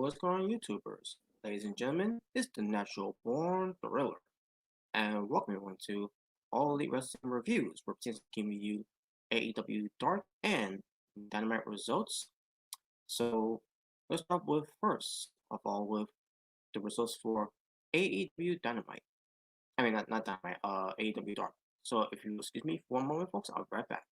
what's going on, YouTubers? Ladies and gentlemen, it's the Natural Born Thriller, and welcome everyone to All Elite Wrestling Reviews, where we're giving you AEW Dark and Dynamite results. So, let's start with first of all with the results for AEW Dynamite. I mean, not Dynamite, AEW Dark. So, if you excuse me for one moment, folks, I'll be right back.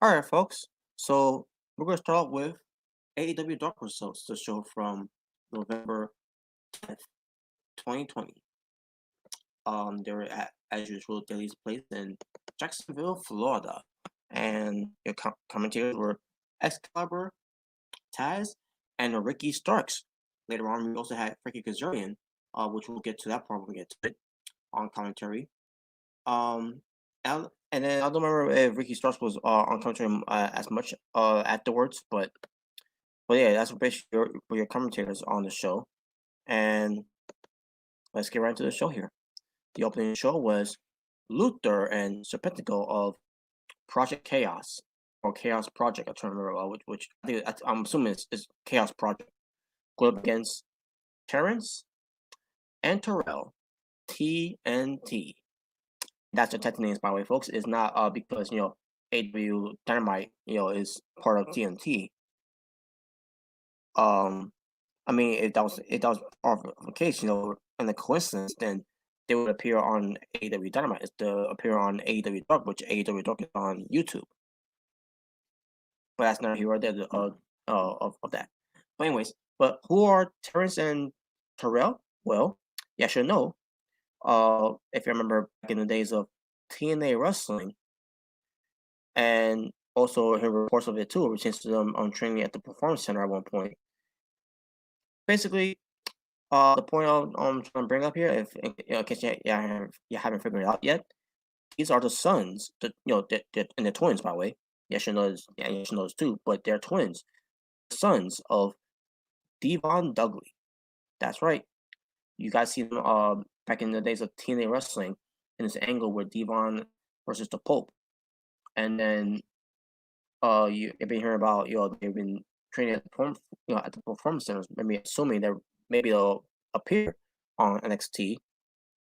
Alright, folks. So, we're going to start with AEW Dark results, the show from November 10th, 2020. They were at, as usual, Daily's place in Jacksonville, Florida. And your commentators were Excalibur, Taz, and Ricky Starks. Later on, we also had Frankie Kazarian, which we'll get to that part when we get to it, on commentary. And then I don't remember if Ricky Starks was on commentary as much afterwards, but yeah, that's basically your commentators on the show. And let's get right into the show here. The opening show was Luther and Serpentico of Project Chaos, or Chaos Project. I'm trying to remember which I think I'm assuming it's Chaos Project. Go up against Terrence and Terrell, TNT. That's the tag names, by the way, folks. It's not because AEW Dynamite is part of TNT. I mean, if that was part of the case, and the coincidence, then they would appear on AEW Dynamite. It's to appear on AEW Dark, which AEW Dark is on YouTube. But that's not here or there of that. But anyways, who are Terrence and Terrell? Well, you should know. If you remember back in the days of TNA Wrestling, and also hear reports of it too, which is them on training at the Performance Center at one point. Basically, the point I'm trying to bring up here, if in case you haven't figured it out yet, these are the sons, and they're twins, by the way. You should know this too, but they're twins, sons of Devon Dudley. That's right. You guys see them back in the days of TNA Wrestling in this angle with Devon versus the Pope, and then you've been hearing about they've been training at the performance centers. Maybe assuming that maybe they'll appear on NXT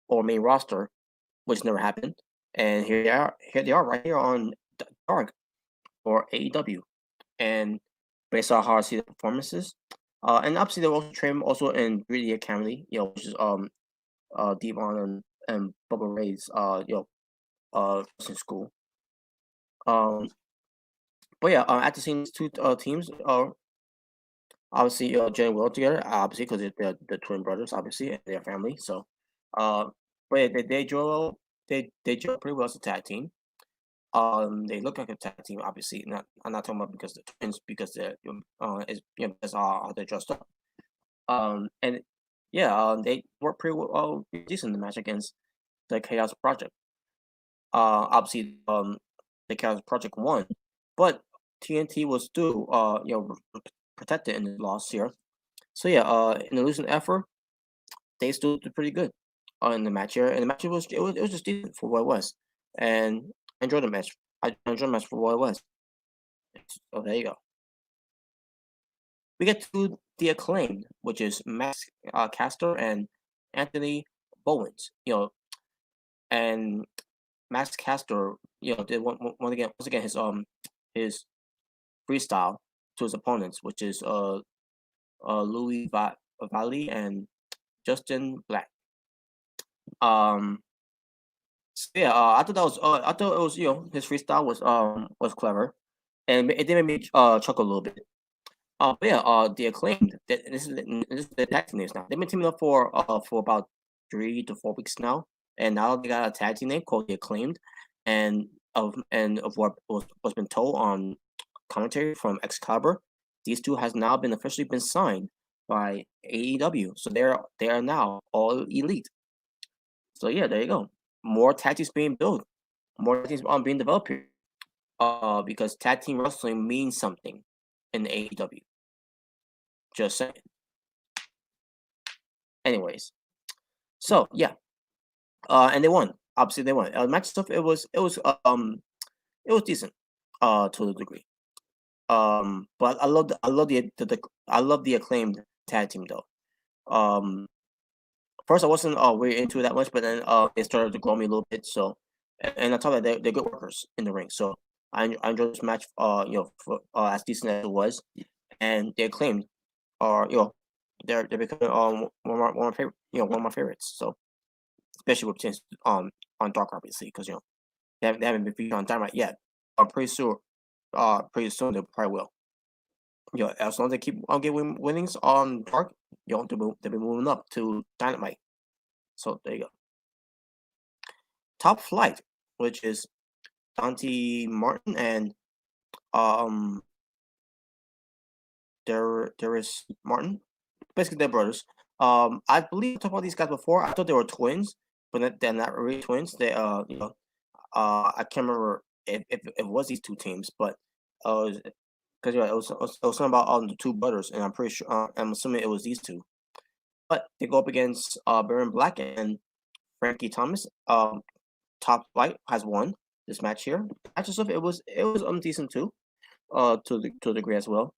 or main roster, which never happened. And here they are right here on Dark or AEW. And based on how I see the performances, and obviously they also train also in 3D Academy, which is Devon and Bubba Ray's wrestling school. But yeah, after seeing these two teams, obviously gelling well together, obviously because they're the twin brothers, obviously, and their family. So, but yeah, they gel pretty well as a tag team. They look like a tag team, obviously. I'm not talking about because they're twins, because they're that's how they're dressed up. And yeah, they work pretty well, decent in the match against the Chaos Project. Obviously, the Chaos Project won, but TNT was still protected in the loss here. So yeah, in the losing effort, they still did pretty good in the match here. And the match was just decent for what it was, and I enjoyed the match. I enjoyed the match for what it was. So there you go. We get to the Acclaimed, which is Max Caster and Anthony Bowens. And Max Caster, did once again his freestyle to his opponents, which is Louis Valley and Justin Black. So yeah, I thought it was his freestyle was clever, and it did make me chuckle a little bit. But yeah, the Acclaimed. This is the tag team names now. They've been teaming up for about 3 to 4 weeks now, and now they got a tag team name called the Acclaimed, and of what was been told on commentary from Excalibur, these two has now been officially been signed by AEW. So they are now all elite. So yeah, there you go. More tag teams being built, more tag teams being developed here. Because tag team wrestling means something in AEW. Just saying. Anyways, so yeah, and they won. Obviously, they won. Match stuff. It was decent, to a degree. But I love the acclaimed tag team though. First I wasn't really into it that much, but then they started to grow me a little bit. So, and on top of that, they're good workers in the ring. So I enjoyed this match. As decent as it was, and they acclaimed they're becoming one of my favorite one of my favorites. So especially with chance on Dark, obviously, because they haven't been featured on Dynamite yet. I'm pretty sure pretty soon they probably will. As long as they keep on getting winnings on Dark, they'll be moving up to Dynamite. So there you go. Top Flight, which is Dante Martin and there is Martin. Basically, they're brothers. I believe I talked about these guys before. I thought they were twins, but they're not really twins. They I can't remember if it was these two teams, but because it was something about the two brothers, and I'm pretty sure I'm assuming it was these two. But they go up against Baron Black and Frankie Thomas. Top Flight has won this match here. Match itself, it was decent too, to a degree as well.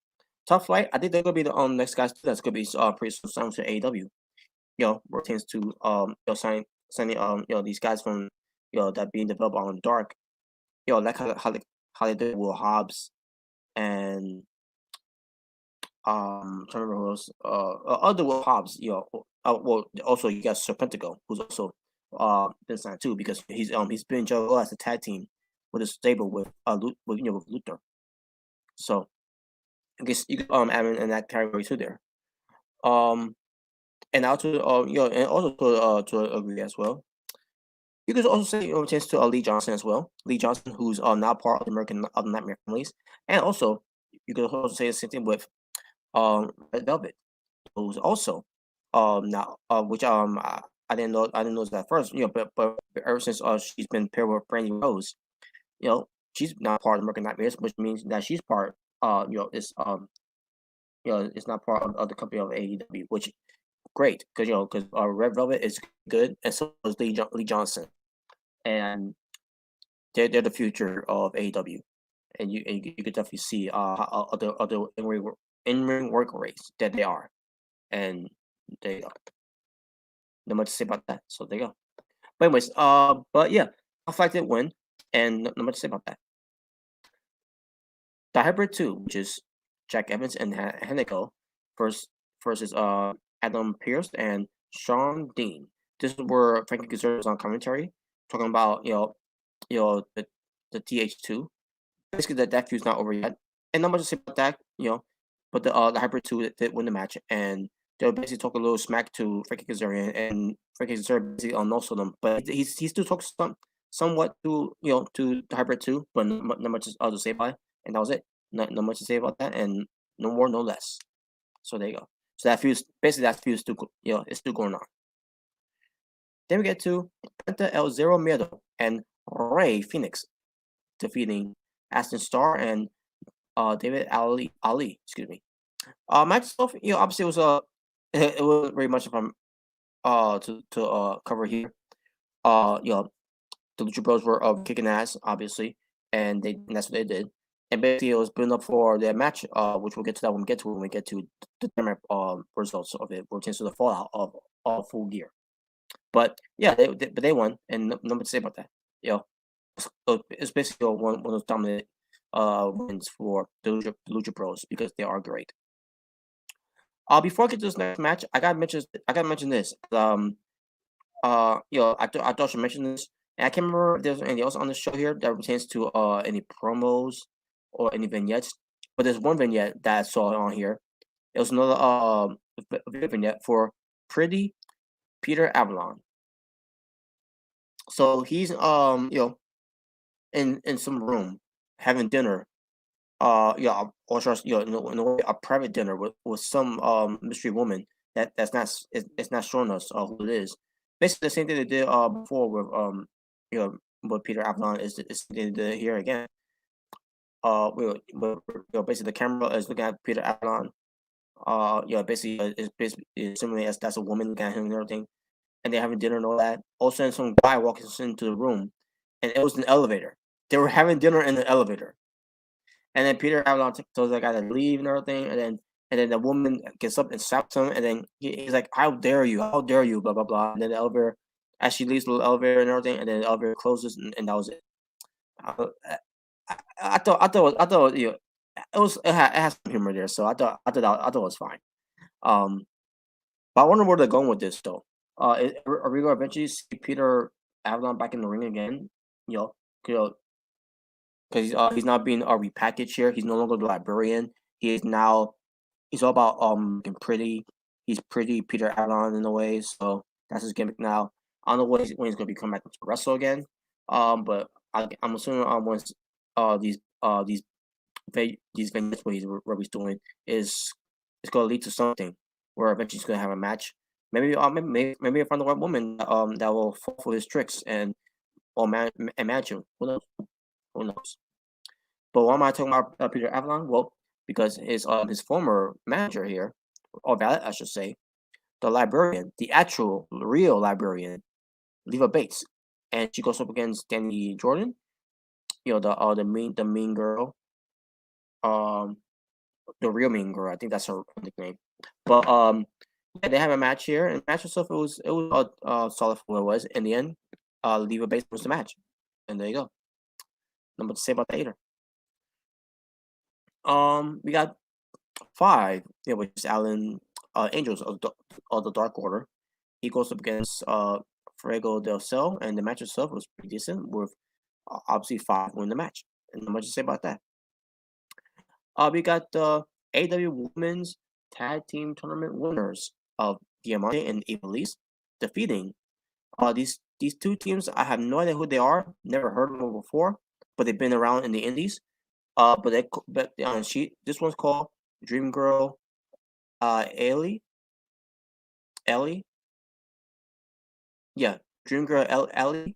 Top Flight, I think they're gonna be the next guys that's gonna be pretty soon signed to AEW. Pertains to signing these guys from that being developed on Dark. Like how they did Will Hobbs and trying to remember who else. Other Will Hobbs. Well, also you got Serpentico, who's also been signed too, because he's been Joe as a tag team with a stable with Luther. So I guess you could add in that category too there. And also and also to agree as well. You could also say chance to Lee Johnson as well. Lee Johnson, who's now part of the Nightmare Families, and also you could also say the same thing with Red Velvet, who's also now which I didn't know that at first, but ever since she's been paired with Brandy Rose, she's now part of the American Nightmares, which means that she's part is is not part of the company of AEW, which great, because Red Velvet is good, and so is Lee Johnson, and they're the future of AEW, and you could definitely see other in ring work rates that they are, and there you go. Not much to say about that. So there you go. But anyways, but yeah, I Flight did win, and not much to say about that. The Hybrid 2, which is Jack Evans and Haneko versus Adam Pearce and Sean Dean. This is where Frankie Kazarian was on commentary, talking about the TH2. Basically, that feud's not over yet, and not much to say about that. But the Hybrid 2 did win the match, and they'll basically talk a little smack to Frankie Kazarian, and Frankie Kazarian basically also them, but he still talks somewhat to to the Hybrid 2, but not much to say about it, and that was it. Not much to say about that, and no more, no less. So there you go. So that feud's still it's still going on. Then we get to Penta El Zero Miedo and Rey Phoenix defeating Aston Starr and David Ali. Excuse me. Match itself, obviously it was very much from to cover here. The Lucha Bros were kicking ass, obviously, and that's what they did. And basically, it was building up for their match, which we'll get to that when we get to the results of it, which is the fallout of Full Gear. But yeah, they won, and no much to say about that. It's basically one of those dominant wins for the Lucha Bros, because they are great. Before I get to this next match, I gotta mention this. I thought I should mention this, and I can't remember if there's anything else on the show here that pertains to any promos or any vignettes. But there's one vignette that I saw on here. It was another vignette for Pretty Peter Avalon. So he's in some room having dinner. Yeah, or just, in a way, a private dinner with some mystery woman that's not it's not showing us who it is. Basically, the same thing they did before with with Peter Avalon is they did here again. Basically the camera is looking at Peter Avalon. Basically it's basically similarly as that's a woman looking at him and everything, and they're having dinner and all that. All of a sudden, some guy walks into the room, and it was an elevator. They were having dinner in the elevator. And then Peter Avalon tells that guy to leave and everything, and then the woman gets up and slaps him, and then he's like, "How dare you? How dare you?" Blah blah blah. And then the elevator, as she leaves the elevator and everything, and then the elevator closes, and that was it. I, I thought it has some humor there, so I thought it was fine. Um, but I wonder where they're going with this though. Are we going to eventually see Peter Avalon back in the ring again? You know, because he's not being repackaged here. He's no longer the librarian. He is now he's all about looking pretty. He's pretty Peter Avalon in a way, so that's his gimmick now. I don't know when he's gonna be coming back to wrestle again. But I'm assuming once these these vignettes where he's doing is it's gonna lead to something where eventually he's gonna have a match. Maybe I find the right woman that will fall for his tricks or manage him. Who knows? Who knows? But why am I talking about Peter Avalon? Well, because his former manager here, or valet, I should say, the librarian, the actual real librarian, Leva Bates, and she goes up against Danny Jordan. The mean girl, um, the real mean girl. I think that's her nickname. But yeah, they have a match here, and the match itself it was solid for what it was. In the end, Leva Bates was the match, and there you go. Nothing to say about that either. We got 5, which is Alan Angels of the Dark Order. He goes up against Fuego del Cel, and the match itself was pretty decent, with obviously 5 win the match. And not much to say about that. We got the AEW Women's Tag Team Tournament winners of Diamante and Ivelisse defeating these two teams. I have no idea who they are. Never heard of them before, but they've been around in the Indies. This one's called Dream Girl Ellie. Yeah, Dream Girl Ellie.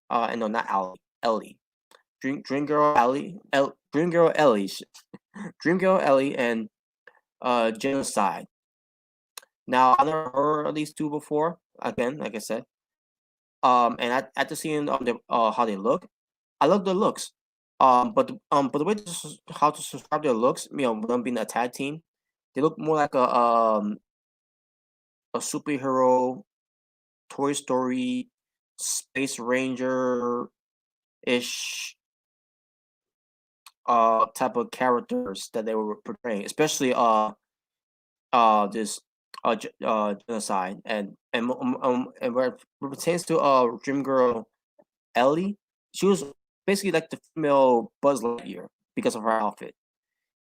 And no, not Ellie. Ellie. Dream Girl Ellie. Dream Girl Ellie. Dream Girl Ellie and Genocide. Now I never heard of these two before. Again, like I said. And after seeing how they look, I love their looks. But the way how to describe their looks, them being a tag team, they look more like a superhero, Toy Story, Space Ranger ish type of characters that they were portraying, especially this Genocide and where it pertains to Dream Girl Ellie, she was basically like the female Buzz Lightyear because of her outfit.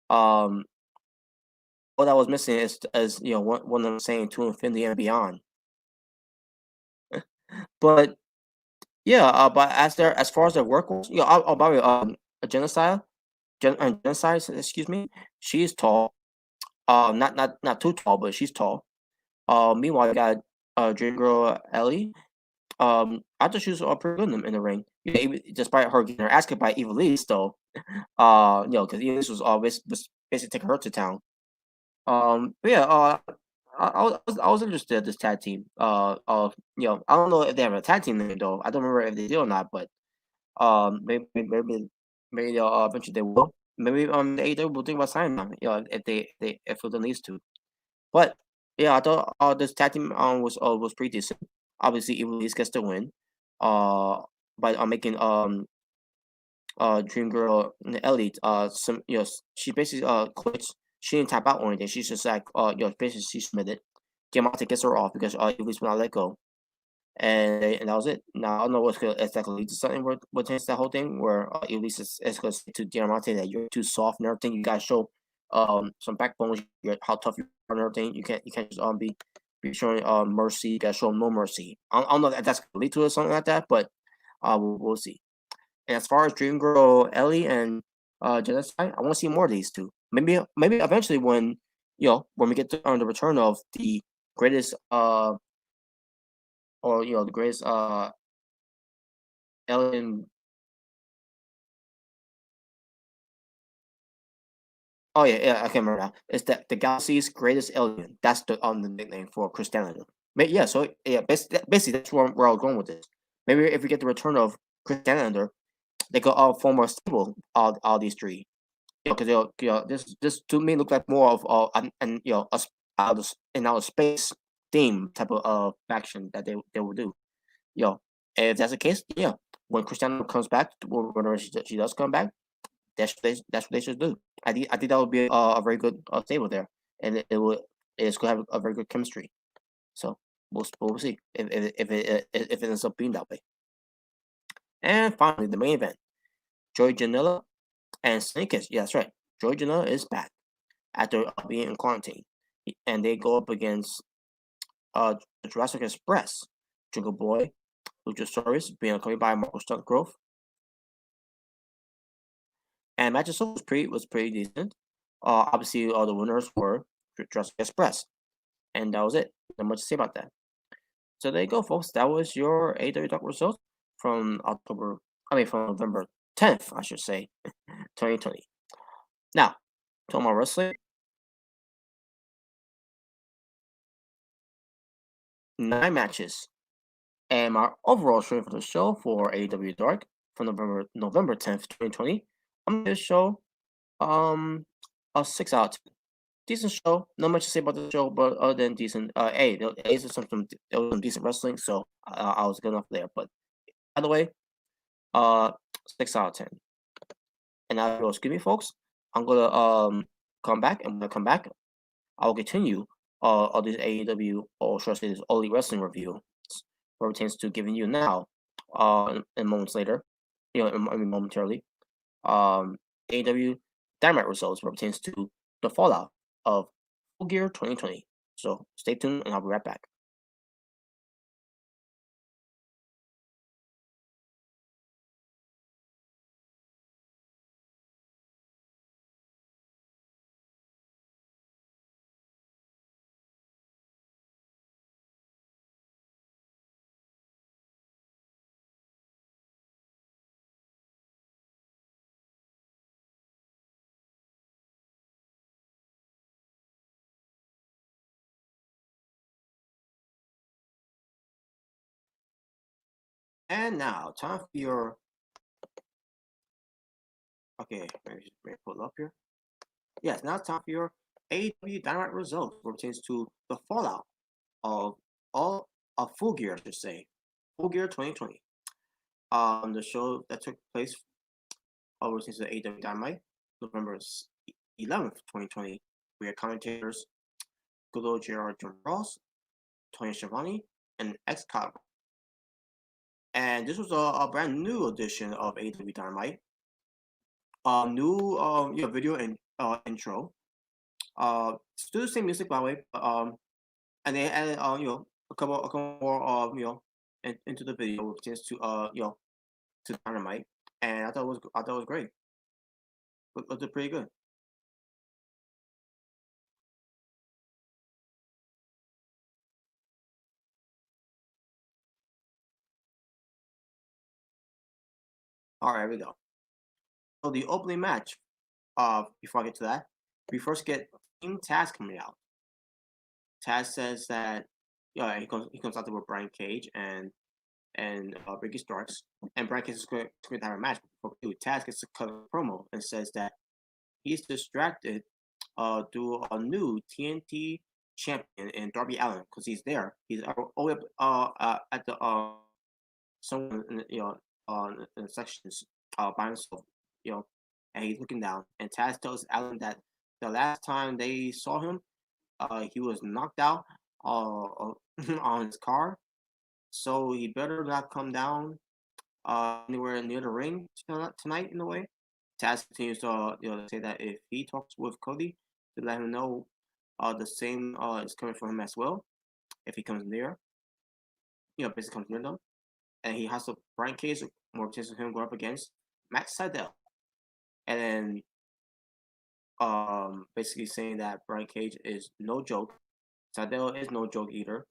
What I was missing is, as one of them saying, to infinity and beyond. But yeah, but as far as their work goes, by the way, a genocide, excuse me, she's tall. Not too tall, but she's tall. Meanwhile, you got Dream Girl Ellie. I thought she was pretty good in the ring. Despite her getting her ass kicked by Ivelisse, though. Because Ivelisse was always basically taking her to town. But yeah, I was interested in this tag team. I don't know if they have a tag team name though. I don't remember if they did or not, but maybe they'll eventually they will. Maybe the AEW will think about signing them. If it needs to. But yeah, I thought this tag team was pretty decent. Obviously, Ivelisse gets the win. By making Dream Girl Elite she basically quits. She didn't tap out or anything. She's just like basically she submitted. Diamante gets her off because Ivelisse will not let go. And that was it. Now I don't know what's gonna exactly lead to something what changes that whole thing where Ivelisse is gonna say to Diamante that you're too soft and everything. You gotta show some backbone, how tough you are and everything. You can't just be showing mercy. You gotta show no mercy. I don't know if that's gonna lead to it or something like that, but we'll see. And as far as Dream Girl Ellie and Genocide, I want to see more of these two. Maybe eventually when when we get to the return of the greatest or the greatest alien. Oh yeah, I can't remember now. It's the galaxy's greatest alien. That's the nickname for Christianity. But yeah, so yeah, basically that's where I was going with this. Maybe if we get the return of Christianity, they could all form a stable. All these three, because this to me look like more of and in outer space theme type of faction that they will do. If that's the case, yeah, when Christianity comes back, whenever she does come back, that's what they should do. I think that would be a very good stable there, and it's going to have a very good chemistry. So we'll see if it ends up being that way. And finally, the main event: Joey Janela and Snake is, yeah, that's right. Joey Janela is back after being in quarantine, and they go up against Jurassic Express, Jungle Boy, Luchasaurus being accompanied by Marco Stunt Growth. And match itself was pretty decent. Obviously, all the winners were Jurassic Express, and that was it. Not much to say about that. So there you go, folks. That was your AEW Dark results from from November 10th, I should say, 2020. Now, to my wrestling, 9 matches, and my overall rating for the show for AEW Dark from November 10th, 2020. I'm gonna show a 6 out of 10. Decent show. Not much to say about the show, but other than decent. There was some decent wrestling, so I was good enough there. But by the way, uh, 6 out of 10. And now, excuse me, folks. I'm gonna come back. And when I come back, I will continue all these AEW or should I say this All Elite Wrestling review, where it pertains to giving you now, in moments later, momentarily, AEW Dynamite results, where it pertains to the fallout of Full Gear 2020. So stay tuned, and I'll be right back. And now, time for your. Okay, let me pull it up here. Yes, now it's time for your AEW Dynamite results, where it pertains to the fallout of all of Full Gear, I should say, Full Gear 2020. The show that took place over since the AEW Dynamite, November 11th, 2020. We had commentators good old Gerard John Ross, Tony Schiavone, and X Cop. And this was a brand new edition of AEW Dynamite. New video and intro. Still the same music by the way, and they added a couple more into the video just to to Dynamite, and I thought it was great. Looked pretty good. All right, we go. So the opening match. Before I get to that, we first get Team Taz coming out. Taz says that he comes out there with Brian Cage and Ricky Starks, and Brian Cage is going to have a match. But Taz gets to cut a promo and says that he's distracted due a new TNT champion in Darby Allin because he's there. He's all the way up at the someone in the sections by himself, and he's looking down. And Taz tells Allin that the last time they saw him, he was knocked out on his car, so he better not come down anywhere near the ring tonight. In a way, Taz continues to say that if he talks with Cody, to let him know the same is coming from him as well. If he comes near, basically comes near them, and he has to Brian Cage more chance of him go up against Matt Sydal, and then basically saying that Brian Cage is no joke. Sydal is no joke either.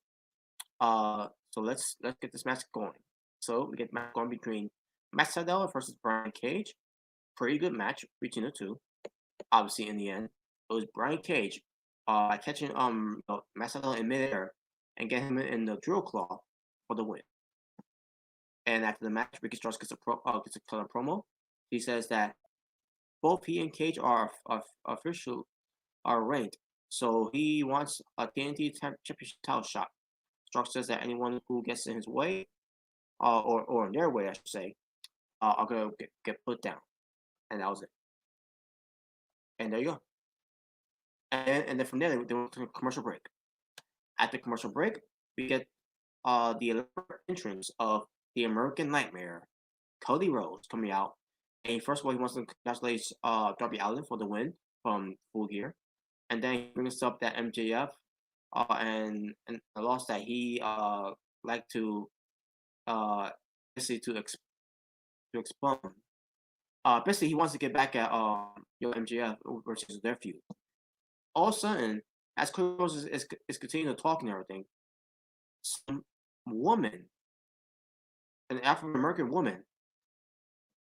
So let's get this match going. So we get match going between Matt Sydal versus Brian Cage. Pretty good match between the two. Obviously, in the end, it was Brian Cage catching Matt Sydal in midair and get him in the drill claw for the win. And after the match, Ricky Starks gets a color promo. He says that both he and Cage are official are ranked, so he wants a TNT championship title shot. Starks says that anyone who gets in his way, or in their way, I should say, are gonna get put down. And that was it. And there you go. And then from there, they went to a commercial break. At the commercial break, we get the elaborate entrance of the American Nightmare, Cody Rhodes, coming out. And first of all, he wants to congratulate Darby Allin for the win from Full Gear. And then he brings up that MJF and a loss that he like to basically to explain. Basically, he wants to get back at MJF versus their feud. All of a sudden, as Cody Rhodes is continuing to talk and everything, some woman, an African American woman,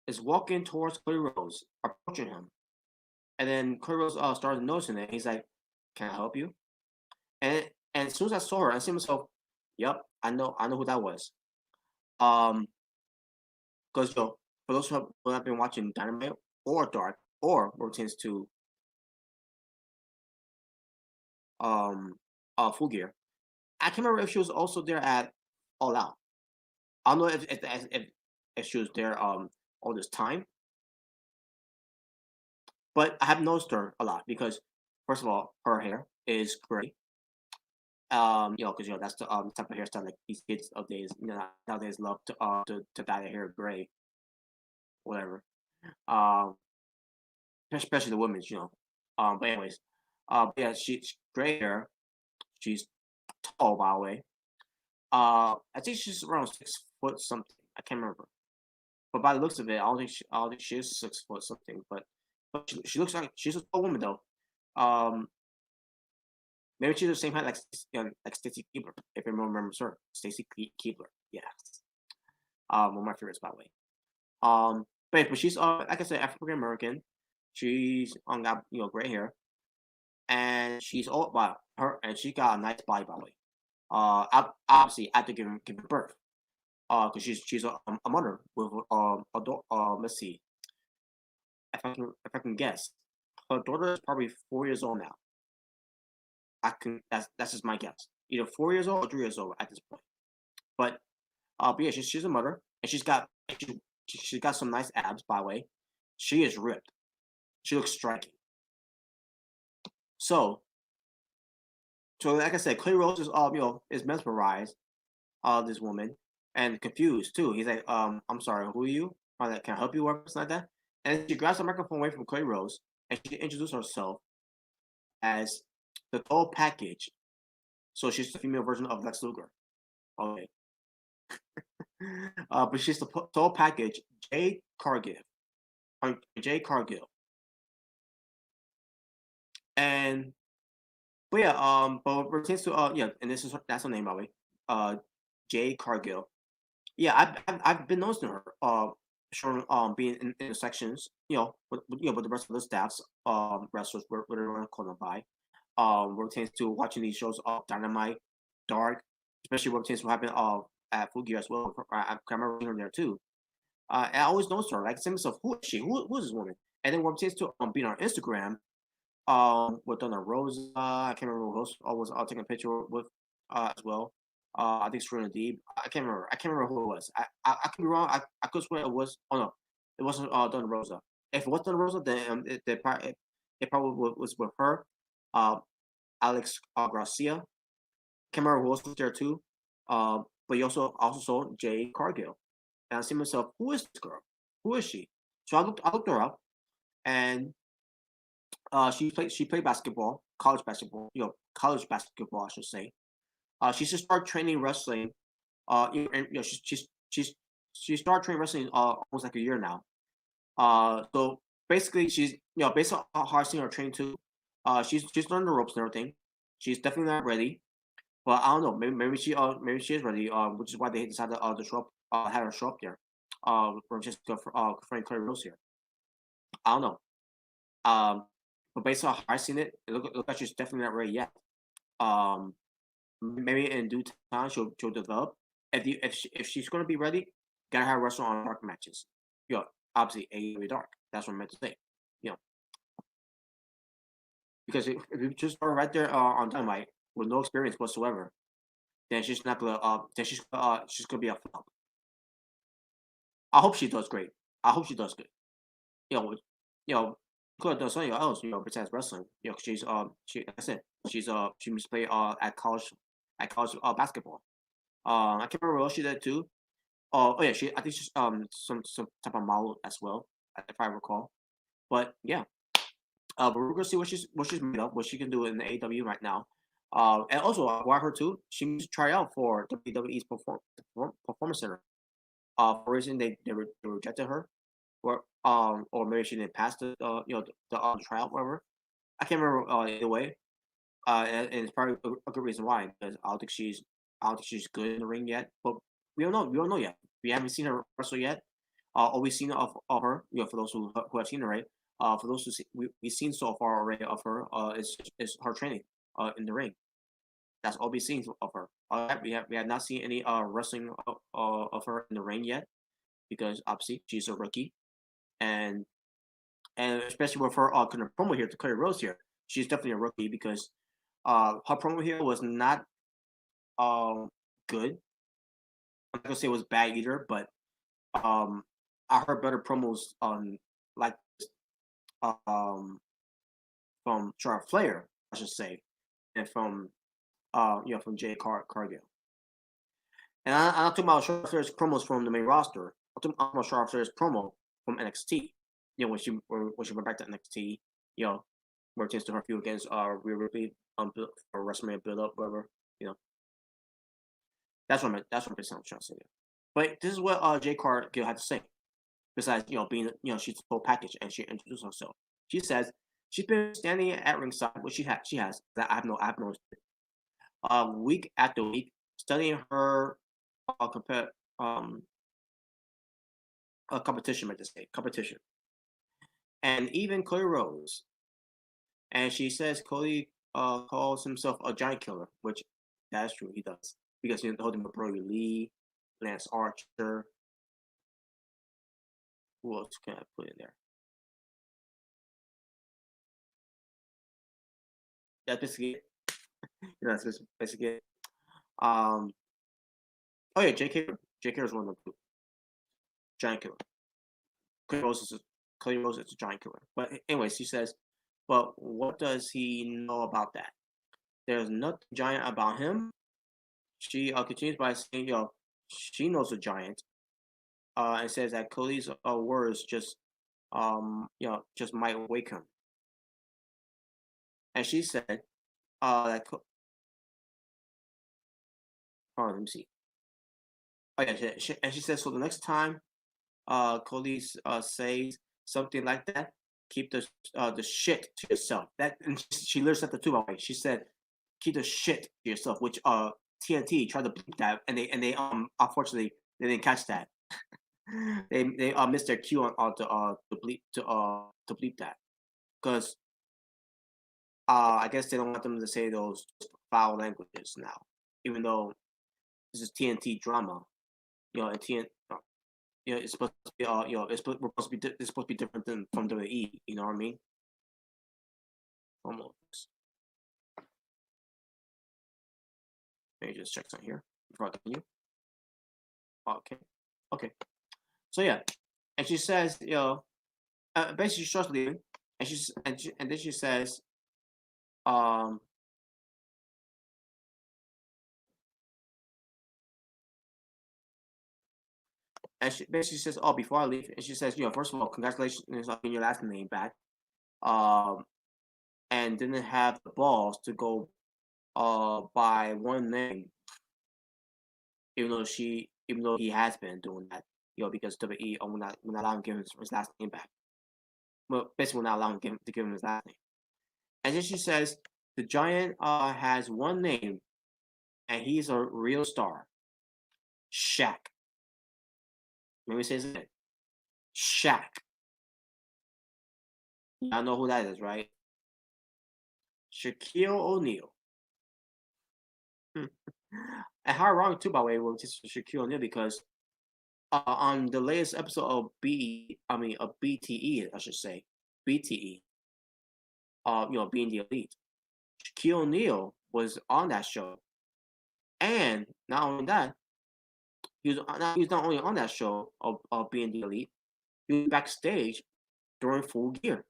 is walking towards Cody Rhodes, approaching him. And then Cody Rhodes started noticing it. He's like, "Can I help you?" And as soon as I saw her, I said to myself, "Yep, I know who that was." Because for those who have been watching Dynamite or Dark or rotates to Full Gear, I can't remember if she was also there at All Out. I don't know if she was there all this time, but I have noticed her a lot because first of all, her hair is gray. Because that's the type of hairstyle like these kids nowadays love to dye their hair gray, whatever. Especially the women's. But anyways, yeah, she's gray hair. She's tall, by the way. I think she's around 6 foot something. I can't remember, but by the looks of it, I don't think she is 6 foot something. But she looks like she's a tall woman though. Maybe she's the same height like Stacy Keibler, if everyone remembers her. Stacy Keibler, yes. One of my favorites, by the way. But she's like I said, African American. She's got gray hair, and she's old. Wow, and she got a nice body, by the way. Obviously after giving birth, because she's a mother with let's see, if I can guess, her daughter is probably 4 years old now. That's just my guess. Either 4 years old or 3 years old at this point. But yeah, she's a mother, and she's got some nice abs, by the way. She is ripped. She looks striking. So like I said, Cody Rhodes is mesmerized this woman and confused too. He's like, I'm sorry, who are you? Can I help you or something like that? And she grabs the microphone away from Cody Rhodes and she introduces herself as the total package. So she's the female version of Lex Luger. Okay. But she's the total package, Jade Cargill. And but yeah, but pertains to and that's her name, by the way. Jade Cargill. Yeah, I've been noticing her being in the sections, with the rest of the staffs, wrestlers, whatever you want to call them by. Pertains to watching these shows of Dynamite, Dark, especially what pertains to what happened at Full Gear as well. I remember seeing her there too. I always noticed her, like, saying myself, who is she? Who is this woman? And then what pertains to being on Instagram, with Donna Rosa, I can't remember who else I was taking a picture with as well. I think Serena Deeb. I can't remember who it was. I could be wrong. I could swear it was. Oh no, it wasn't Donna Rosa. If it was Donna Rosa, then it probably was with her. Alex Garcia. Can't remember who else was there too. But you also saw Jade Cargill. And I see myself, who is this girl? Who is she? So I looked her up, and she played basketball, college basketball, I should say. She should start training wrestling. And she started training wrestling almost like a year now. So basically, she's based on how I've seen her train too. She's learned the ropes and everything. She's definitely not ready, but I don't know. Maybe she is ready. Which is why they decided to show up, have her show up there. From Jessica Frank Cody Rhodes here. I don't know. But based on how I've seen it, look like she's definitely not ready yet. Um, maybe in due time she'll develop. If she's gonna be ready, gotta have her wrestle on dark matches. Obviously AEW Dark. That's what I meant to say. You know, because if you just start right there on Dynamite with no experience whatsoever, then she's not gonna she's gonna be a flop. I hope she does great. I hope she does good. You know, you know, could have done something else. Besides wrestling. Like I said, she must play at college basketball. I can't remember what else she did too. Oh yeah, I think she's some type of model as well, if I recall. But yeah, but we're gonna see what she's made of, what she can do in the AEW right now. And also about her too, she needs to try out for WWE's Performance Center. For reason they rejected her, or maybe she didn't pass the tryout, whatever. I can't remember either way. And it's probably a good reason why, because I don't think she's good in the ring yet. But we don't know. We don't know yet. We haven't seen her wrestle yet. All we've seen of her, for those who have seen her, right? For those we've seen so far already of her, is her training in the ring. That's all we've seen of her. We have not seen any wrestling of her in the ring yet, because obviously she's a rookie, and especially with her kind of promo here to Cody Rhodes here, she's definitely a rookie because her promo here was not good. I'm not gonna say it was bad either, but um, I heard better promos like from Charlotte Flair, I should say, and from Jay Cargill. And I'm not talking about Charlotte Flair's promos from the main roster. I'm talking about Charlotte Flair's promo from NXT. When she went back to NXT, where it takes to her feud against Rhea Ripley for WrestleMania build up, whatever. That's what I'm trying to say. But this is what Jay Cargill had to say. Besides, being she's the whole package, and she introduced herself. She says she's been standing at ringside, which she has. That I have noticed. Week after week, studying her compare competition, I just say competition, and even Cody Rhodes. And she says Cody calls himself a giant killer, which that's true, he does, because he's holding up Brody Lee, Lance Archer. Who else can I put in there? That's basically it. That's basically it. Oh yeah, JK is one of them too. Giant killer. Cody Rhodes is a giant killer. But anyways, he says, but what does he know about that? There's nothing giant about him. She continues by saying, she knows a giant. And says that Cody's words just might wake him. And she said, that. Let me see. Oh yeah, and she says, so the next time Cody says something like that, keep the shit to yourself. That, and she literally said the two, by the way. She said, keep the shit to yourself, which TNT tried to bleep that, and they unfortunately they didn't catch that. they missed their cue on to bleep that, because I guess they don't want them to say those foul languages now, even though this is TNT drama, and TNT. It's supposed to be, it's supposed to be different than from WWE. You know what I mean? Almost. Let me just check something here before I continue. Okay. So yeah, and she says, basically she starts leaving, and then she says, and she basically says, oh, before I leave, and she says, first of all, congratulations on getting your last name back, and didn't have the balls to go by one name, even though he has been doing that. because WWE will not allow him to give his last name back. Well, basically, will not allow him to give him his last name. And then she says the Giant has one name, and he's a real star. Shaq. Let me say it again. Shaq. Y'all know who that is, right? Shaquille O'Neal. And how wrong too, by the way, with Shaquille O'Neal, because on the latest episode of BTE, I should say, BTE, being the elite, Shaquille O'Neal was on that show, and not only that, he was not only on that show of being the elite, he was backstage during Full Gear.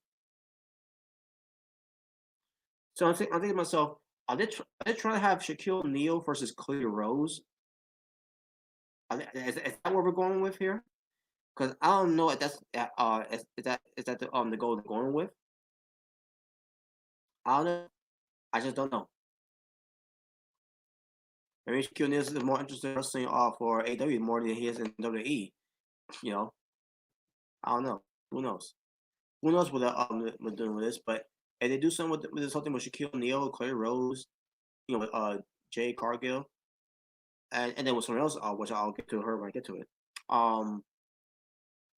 So I'm thinking to myself, are they trying to have Shaquille O'Neal versus Cody Rhodes? Is that what we're going with here? Because I don't know if that's is that the goal they're going with. I don't know. I just don't know. Maybe Shaquille O'Neal is more interested in wrestling for AEW more than he is in WWE. You know, I don't know. Who knows? Who knows what they're doing with this? But if they do something with something with Shaquille O'Neal, Cody Rhodes, with Jay Cargill, and then with someone else, which I'll get to her when I get to it.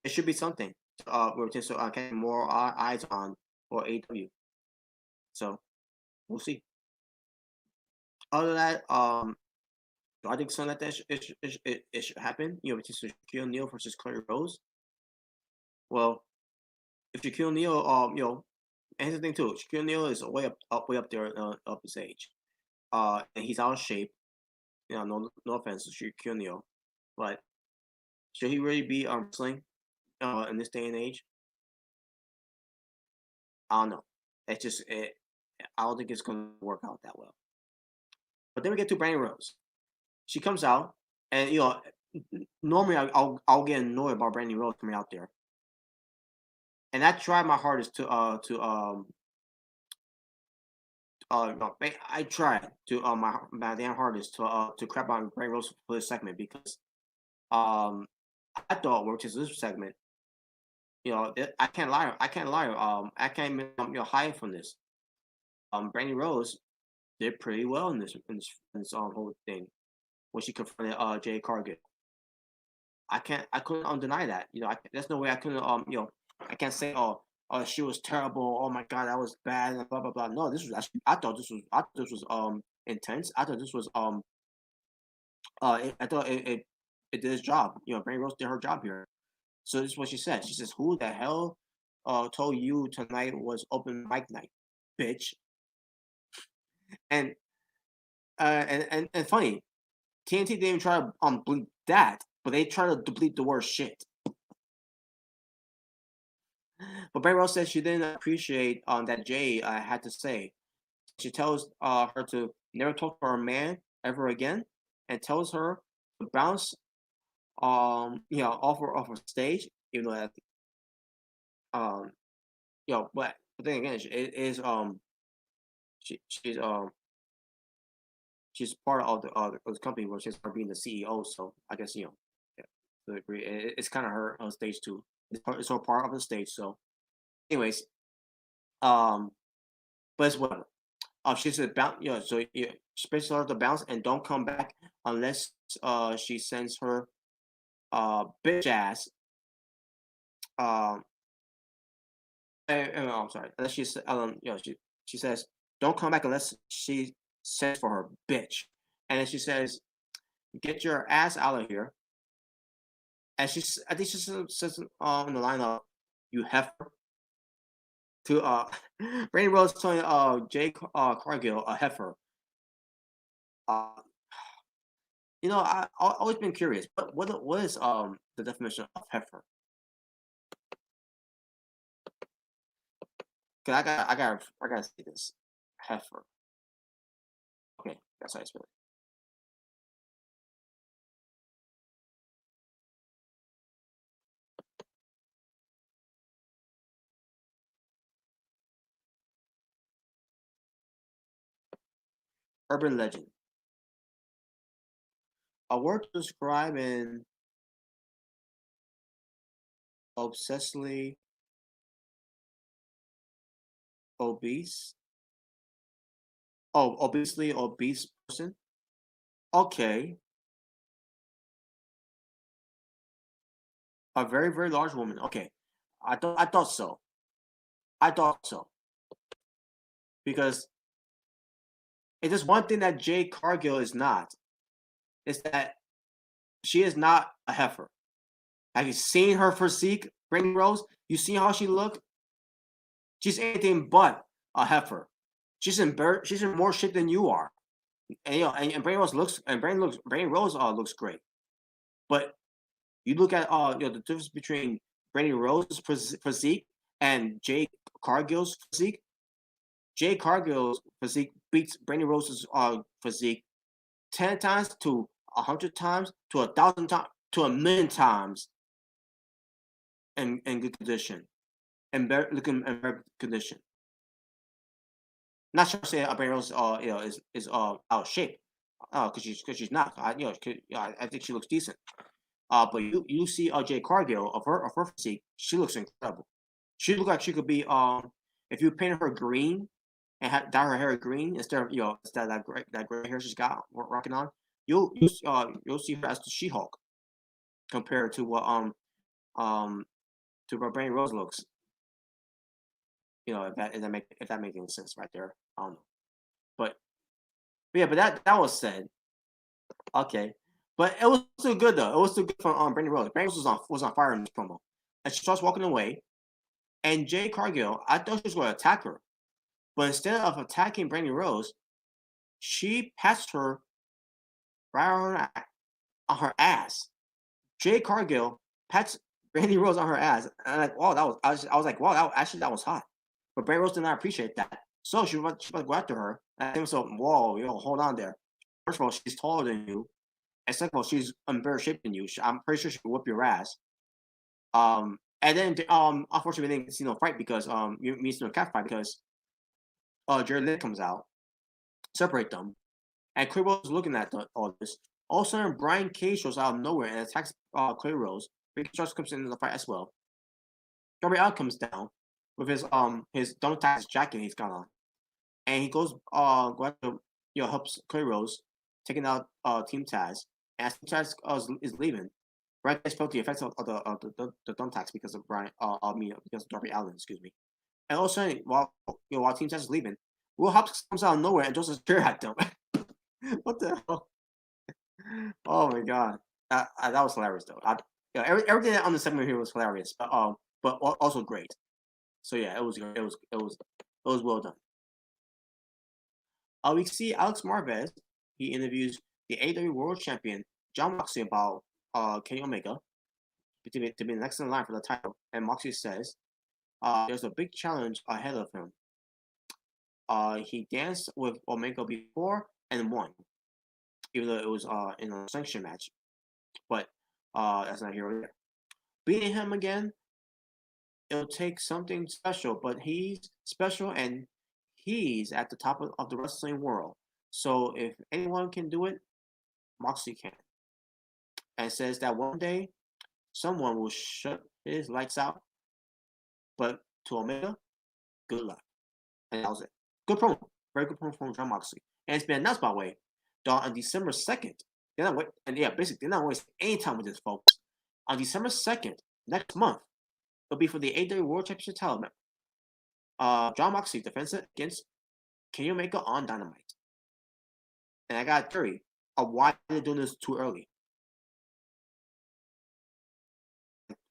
It should be something. We're just getting more eyes on for AEW. So we'll see. Other than that, I think something like that it should happen. Between Shaquille O'Neal versus Cody Rhodes. Well, if Shaquille O'Neal, and here's the thing too, Shaquille O'Neal is way up there, up his age. And he's out of shape. No offense to Shaquille O'Neal, but should he really be wrestling in this day and age? I don't know. It's just I don't think it's going to work out that well. But then we get to Brandy Rhodes. She comes out, and normally I'll get annoyed about Brandy Rhodes coming out there, and I try my hardest to no, I tried to my damn hardest to crap on Brandy Rhodes for this segment, because I thought, which is this segment, I can't lie. I can't lie. I can't hide from this. Brandy Rhodes did pretty well in this whole thing when she confronted Jay Cargill. I couldn't deny that. There's no way I couldn't I can't say, oh, she was terrible. Oh my god, that was bad, and blah blah blah. No, this was actually, I thought this was intense. I thought this was I thought it did its job. Brandy Rhodes did her job here. So this is what she said. She says, "Who the hell told you tonight was open mic night, bitch?" And and funny, TNT didn't even try to bleep that, but they try to bleep the word shit. But Brandy Rhodes said she didn't appreciate that Jay had to say. She tells her to never talk to her man ever again, and tells her to bounce off her stage, even though that but the thing again, it is she's part of the company where she's being the CEO. So I guess yeah, to agree, it's kind of her stage too. It's all part of the stage. So, anyways, but it's whatever. She said bounce. So she basically her to bounce and don't come back unless she sends her bitch ass. I'm sorry. Unless she says don't come back unless she sends for her bitch, and then she says, "Get your ass out of here." And I think she says in the lineup, "You heifer." To Brandy Rhodes telling Jay Cargill a heifer. I've always been curious. What is the definition of heifer? Cause I gotta see this heifer. Okay, that's how I spell it. Urban legend. A word to describe obsessively obese. Oh, obesely obese person. Okay, a very very large woman. Okay, I thought so. I thought so because it is one thing that Jade Cargill is not. Is that she is not a heifer. Have you seen her physique, Brittany Rose? You see how she looked? She's anything but a heifer. She's in more shape than you are. And and Brittany Rose looks great. But you look at the difference between Brittany Rose's physique and Jade Cargill's physique. Jade Cargill's physique beats Brittany Rose's physique 10 times to 100 times to 1,000 times to 1,000,000 times in good condition and looking in very good condition. Not sure to say Brittany Rose is out of shape because she's not. I think she looks decent. But you see Jade Cargill of her physique, she looks incredible. She looks like she could be if you painted her green and dye her hair green instead of that gray hair she's got rocking on, you'll see her as the She-Hulk compared to what Brittany Rose looks. If that makes any sense right there. I don't know. But yeah, but that was said. Okay. But it was still good though. It was still good for Brittany Rose. Brittany Rose was on fire in this promo. And she starts walking away. And Jade Cargill, I thought she was going to attack her. But instead of attacking Brittany Rose, she passed her right on her ass. Jade Cargill pats Brittany Rose on her ass. And I'm like, wow, I was like, wow, that was hot. But Brittany Rose did not appreciate that. So she was about to go after her. And I think so, whoa, hold on there. First of all, she's taller than you. And second of all, she's in better shape than you. I'm pretty sure she can whip your ass. And then unfortunately, we didn't see no fight because you means no cat fight because Jared Lynn comes out, separate them, and Cody Rhodes is looking at all this. All of a sudden, Brian Cage shows out of nowhere and attacks Cody Rhodes. Ricky Starks comes into the fight as well. Darby Allin comes down with his Don't Tax jacket he's got on, and he goes helps Cody Rhodes taking out Team Taz. And as Team Taz is leaving, Brian Cage felt the effects of the thumbtacks because of because of Darby Allin, excuse me. And all of a sudden, while Team Taz is leaving, Will Hobbs comes out of nowhere and throws a spear at them. What the hell? Oh my god, that was hilarious though. Everything on the segment here was hilarious, but also great. So yeah, it was well done. We see Alex Marvez. He interviews the AEW World Champion Jon Moxley about Kenny Omega to be the next in line for the title, and Moxley says there's a big challenge ahead of him. He danced with Omega before and won, even though it was in a sanction match. But that's not here or there. Beating him again, it'll take something special, but he's special and he's at the top of the wrestling world. So if anyone can do it, Moxley can. And says that one day someone will shut his lights out. But to Omega, good luck. And that was it. Good promo. Very good promo from Jon Moxley. And it's been announced, by the way, that on December 2nd, they're not wasting any time with this, folks. On December 2nd, next month, it'll be for the AEW World Championship title match. Jon Moxley defends it against Kenny Omega on Dynamite. And I got a theory of why they're doing this too early.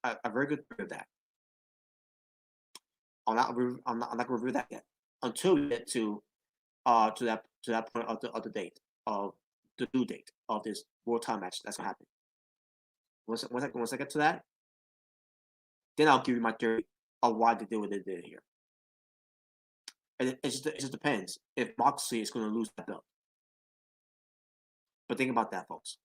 A very good theory of that. I'm not gonna review that yet until we get to that point of the date of the due date of this world title match that's gonna happen. Once I get to that, then I'll give you my theory of why they did what they did here. And it just depends if Moxley is going to lose that belt. But think about that, folks.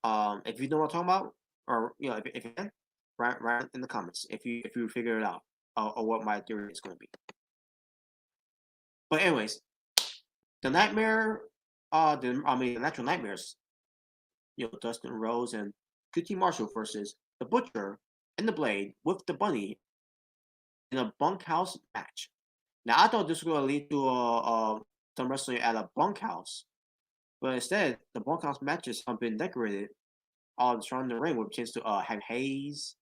If you know what I'm talking about, or if you can, write in the comments if you figure it out or what my theory is going to be. But anyways, the Natural Nightmares, Dustin Rhodes and QT Marshall versus the Butcher and the Blade with the Bunny in a bunkhouse match. Now I thought this was going to lead to some wrestling at a bunkhouse, but instead the bunkhouse matches have been decorated all surrounding the ring with chance to have haze.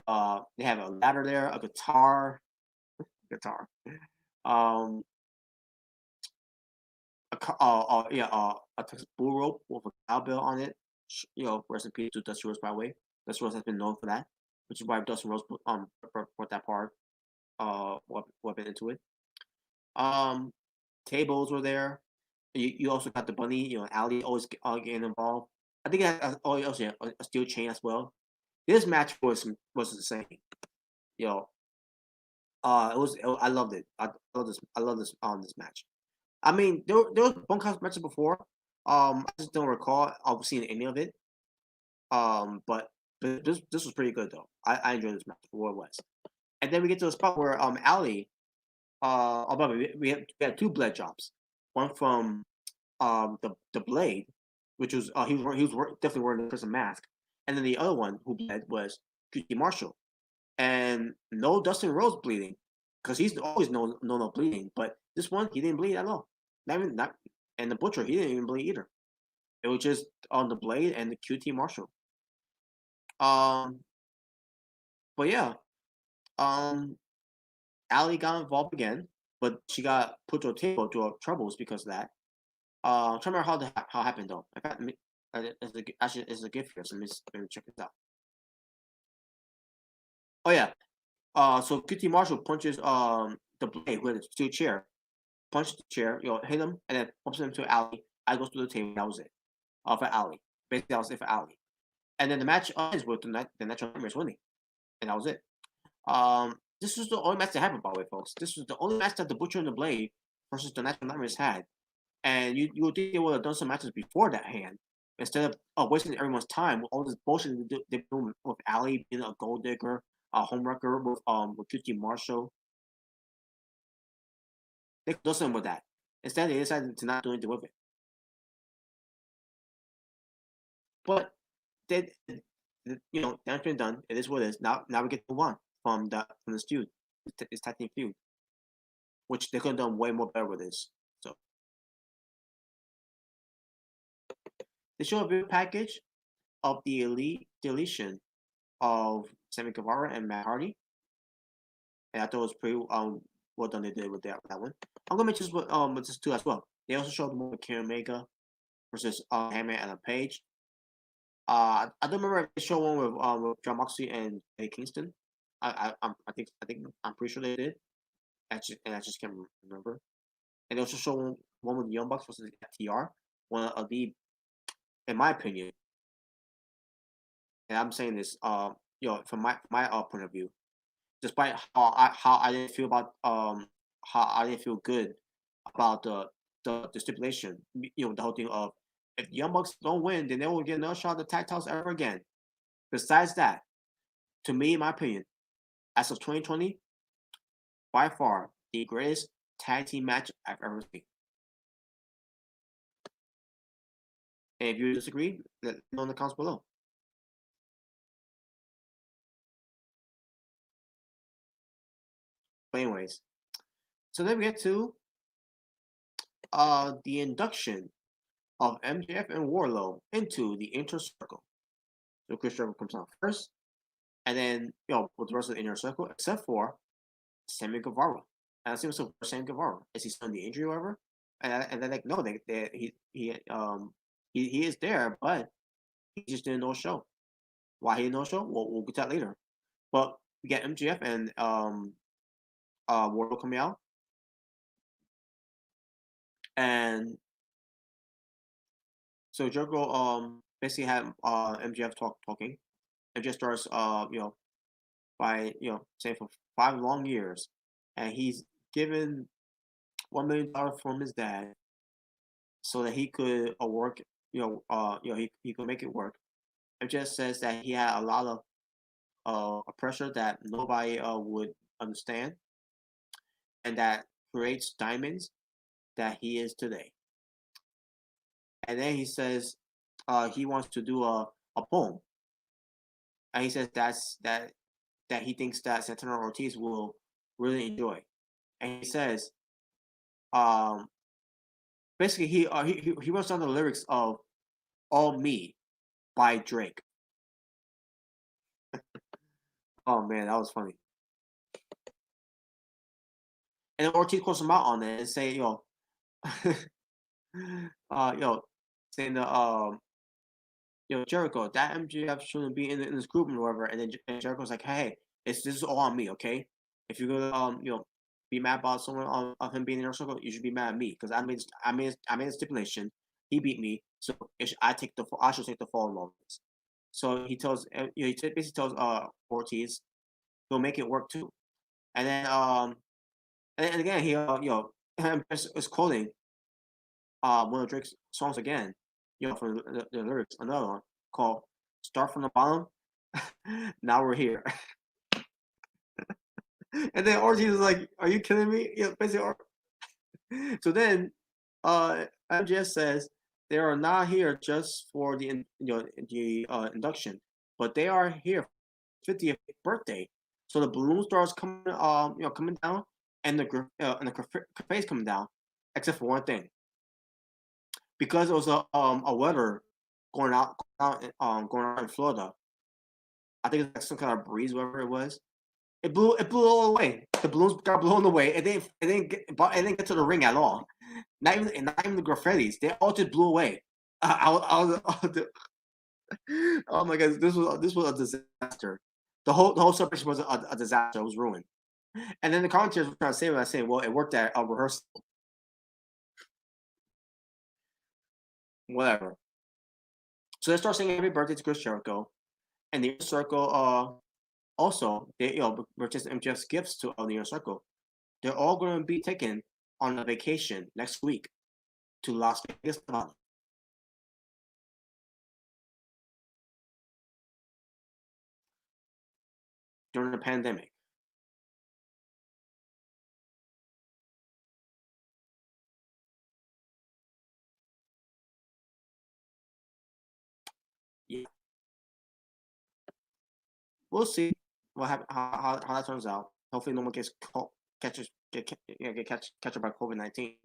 They have a ladder there, a guitar, um, a Texas bull rope with a cowbell on it. Rest in peace to Dusty Rhodes, by the way. Dusty Rhodes has been known for that, which is why Dusty Rhodes put that part weapon into it. Tables were there. You also got the Bunny, Ali always getting involved. I think it had also a steel chain as well. This match was insane. I loved it. I love this match. I mean, there was bunkhouse matches before. I just don't recall I've seen any of it. But this was pretty good though. I enjoyed this match for what it was. And then we get to a spot where Ali, by the way, we had two blade drops. One from the Blade, which was he was definitely wearing the prison mask, and then the other one who bled was QT Marshall, and no Dustin Rhodes bleeding, because he's always no bleeding, but this one he didn't bleed at all. And the Butcher he didn't even bleed either. It was just on the Blade and the QT Marshall. But yeah, Ali got involved again, but she got put to a table due to troubles because of that. I'm trying to remember how it happened though. In fact, it's a gift here, so let me check this out. Oh yeah. So QT Marshall punches the Blade with a steel chair, punched the chair, hit him, and then bumps him to Ali. I goes to the table. That was it. For Ali. Basically, that was it for Ali. And then the match ends with the Natural Nightmares winning, and that was it. This was the only match that happened, by the way, folks. This was the only match that the Butcher and the Blade versus the Natural Nightmares had. And you would think they would have done some matches before that hand, instead of wasting everyone's time with all this bullshit they're doing with Ali being a gold digger, a homewrecker with QT Marshall. They could do something with that. Instead, they decided to not do anything with it. But that's been done. It is what it is. Now we get to move on from this feud, this tag team feud, which they could have done way more better with this. So they show a video package of the elite deletion of Sammy Guevara and Matt Hardy, and I thought it was pretty well done. They did with that one. I'm gonna mention with this too as well. They also showed more Kenny Omega versus Hangman and Page. I don't remember if they showed one with John Moxley and Eddie Kingston. I think I'm pretty sure they did. I just can't remember. And they also showed one with the Young Bucks versus FTR. One of the, in my opinion, and I'm saying this, from my point of view, despite how I didn't feel about how I didn't feel good about the stipulation, the whole thing of if the Young Bucks don't win, then they won't get another shot at the tag titles ever again. Besides that, to me, in my opinion, as of 2020, by far the greatest tag team match I've ever seen. And if you disagree, let me know in the comments below. But anyways, so then we get to the induction of MJF and Warlow into the Inner Circle. So Chris Jericho comes out first, and then with the rest of the Inner Circle, except for Sammy Guevara. And I see myself for Sammy Guevara. Is he still in the injury or whatever? And they're like, no, he is there, but he just didn't no show. Why he didn't no show? We'll get that later. But we get MJF and Warlow coming out, and so Jericho basically had MJF talking. MJF starts by saying for 5 long years, and he's given $1 million from his dad so that he could work. He could make it work. MJF says that he had a lot of pressure that nobody would understand, and that creates diamonds that he is today. And then he says he wants to do a poem. and he says that he thinks that Santana Ortiz will really enjoy. And he says, basically he wrote down the lyrics of "All Me" by Drake. Oh man, that was funny. And then Ortiz calls him out on it and say, saying Jericho, that MJF shouldn't be in this group and whatever. And then Jericho's like, hey, this is all on me, okay? If you're gonna be mad about someone of him being in your circle, you should be mad at me because I made a stipulation. He beat me, so I should take the fall in all of this. So he tells he basically tells Ortiz he'll make it work too. And then and again he is quoting one of Drake's songs again, from the lyrics, another one called "Start from the Bottom." Now we're here. And then Ortiz is like, "Are you kidding me?" Basically. So then, MJF says they are not here just for the induction, but they are here for 50th birthday. So the balloon starts coming coming down, and the face coming down, except for one thing. Because it was a weather going out in Florida. I think it's like some kind of breeze, whatever it was. It blew all away. The balloons got blown away. It didn't get to the ring at all. Not even the graffitis. They all just blew away. Oh my god, this was a disaster. The whole celebration was a disaster. It was ruined. And then the commentators were trying to save it by saying, "Well, it worked at a rehearsal." Whatever. So they start singing "Happy Birthday" to Chris Jericho, and the Inner Circle also they purchased MJF's gifts to the Inner Circle. They're all going to be taken on a vacation next week to Las Vegas, Nevada. During the pandemic. Yeah, we'll see how that turns out. Hopefully, no one gets catch by COVID-19.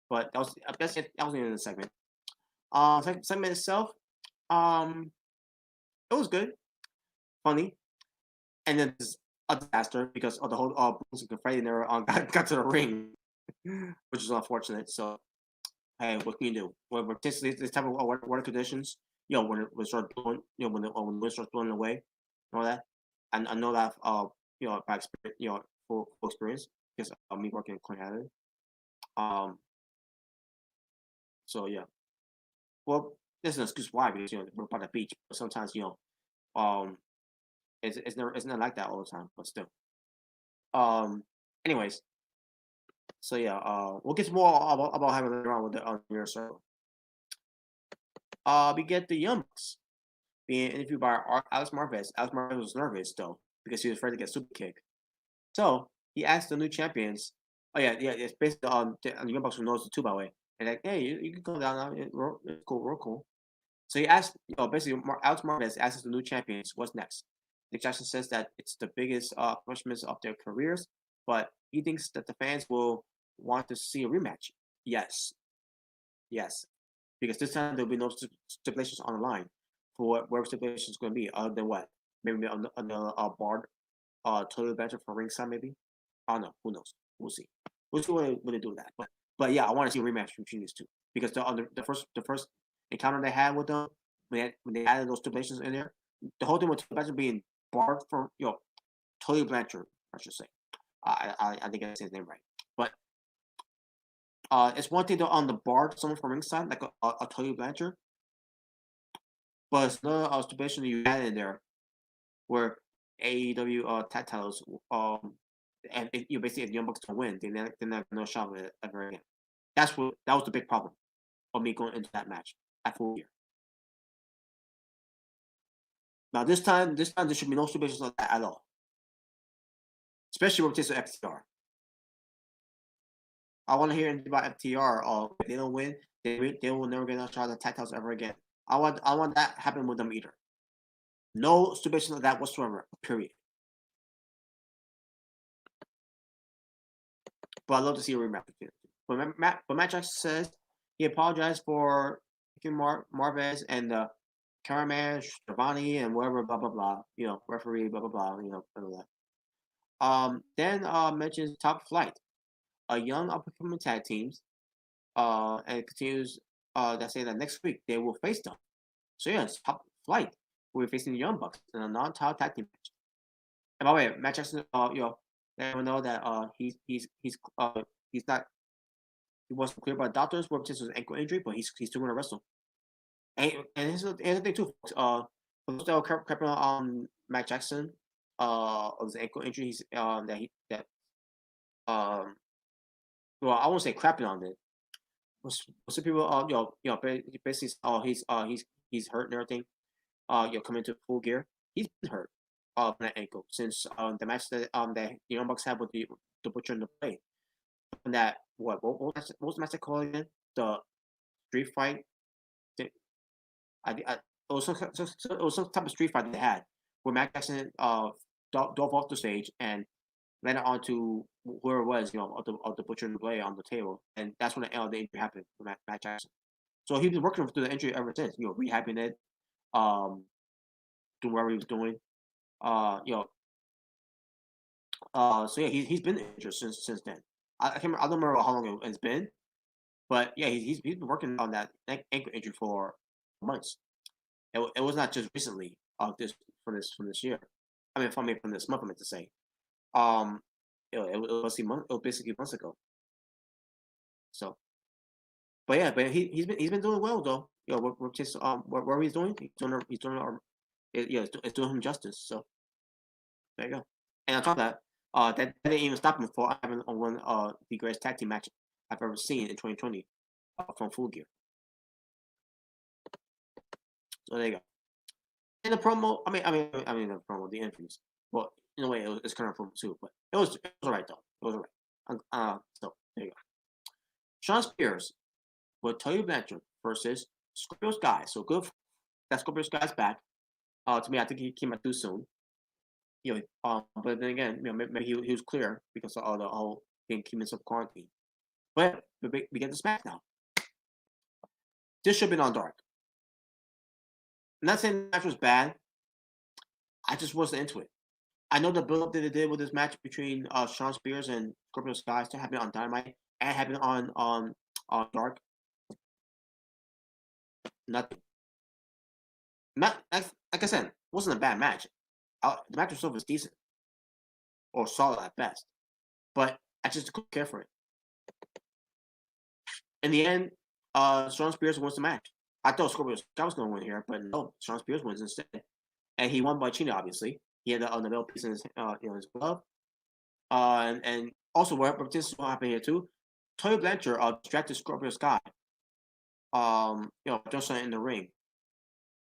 But that was I guess that was the end of the segment. Segment itself, it was good, funny, and then a disaster because of the whole Bruce and Confetti never got to the ring, which is unfortunate. So hey, what can you do? When this type of weather conditions, when it starts blowing, when the wind starts blowing away, and all that, and I know that by experience, full experience because of me working in Canada. So yeah, well, there's an excuse why because we're by the beach, but sometimes um, it's not like that all the time, but still. Um, anyways, so yeah, we'll get more about having around with the Inner Circle. We get the Young Bucks being interviewed by Alex Marvez. Alex Marvez was nervous though because he was afraid to get super kicked. So he asked the new champions. Oh yeah, it's basically the Young Bucks who knows the two by the way. And like, hey, you can come down now. It's cool, real cool. So he asked, basically, Alex Marvez asks the new champions, what's next? Nick Jackson says that it's the biggest accomplishments of their careers, but he thinks that the fans will want to see a rematch. Yes, yes, because this time there'll be no stipulations on the line for whatever stipulations is going to be, other than what? Maybe on the bar, totally better for ringside, maybe. I don't know. Who knows? We'll see. We'll see when they do that. But yeah, I want to see a rematch between these two because the first encounter they had with them when they added those stipulations in there, the whole thing with Tony Blanchard being barred from Tony Blanchard, I should say. I think I said his name right, but it's one thing to on the bar someone from ringside like a Tony Blanchard, but it's another stipulation you added in there where AEW tag titles and you basically if the Young Bucks don't win, then they're not no shot with it ever again. That was the big problem of me going into that match at Full Gear. Now this time there should be no stipulations like that at all, especially with this FTR. I want to hear anything about FTR. If they don't win, they will never get a shot at the tag titles ever again. I want that happen with them either. No stipulation of that whatsoever. Period. But I'd love to see a rematch. But Matt Jackson says he apologized for Marvez and Karaman, Stravani, and whatever, blah blah blah. Referee, blah blah blah. Blah blah blah. Then mentions Top Flight, a young up and coming tag teams. And continues that saying that next week they will face them. So yes, Top Flight will be facing the Young Bucks in a non-title tag team match. And by the way, Matt Jackson, let everyone know that he's not, he wasn't clear by doctors what his ankle injury, but he's still going to wrestle. And here's the thing too, folks. For those that were crapping on Matt Jackson, of his ankle injury, well, I won't say crapping on it. Some people, basically, he's hurt and everything. Coming to full gear. He's been hurt from that ankle since the match that the Young Bucks had with the Butcher and the Blade. And that what was the match called again? The street fight. It was some type of street fight they had where Matt Jackson dove off the stage and landed onto where it was, of the Butcher and the Blade on the table, and that's when the injury happened for Matt Jackson. So he's been working through the injury ever since, rehabbing it, doing whatever he was doing, so yeah, he's been injured since then. I don't remember how long it's been, but yeah, he's been working on that ankle injury for months. It was not just recently from this year. I mean, from this month, I meant to say. It was basically months ago. So, but yeah, he's been doing well though. We're just where he's doing, it's doing him justice. So there you go. And on top of that, that didn't even stop him from having one the greatest tag team match I've ever seen in 2020 from Full Gear. So there you go. And the promo, I mean the promo, the entrance. Well, in a way, it's kind of promo too, but it was alright though. It was alright. So there you go. Sean Spears with Tony Blanchard versus Scorpio Sky. So good that Scorpio Sky's back. To me, I think he came out too soon. But then again, maybe he was clear because of the whole thing came in some quarantine. But we get this match now. This should have been on Dark. I'm not saying the match was bad. I just wasn't into it. I know the build-up that they did with this match between Sean Spears and Scorpio Sky still happened on Dynamite and happened on Dark. Nothing. Not like I said, it wasn't a bad match. The match itself was decent or solid at best, but I just couldn't care for it. In the end, Sean Spears wins the match. I thought Scorpio Sky was going to win here, but no, Sean Spears wins instead, and he won by cheating. Obviously, he had the belt piece in his glove, and also what this is what happened here too. Tony Blanchard distracted Scorpio Sky, just in the ring.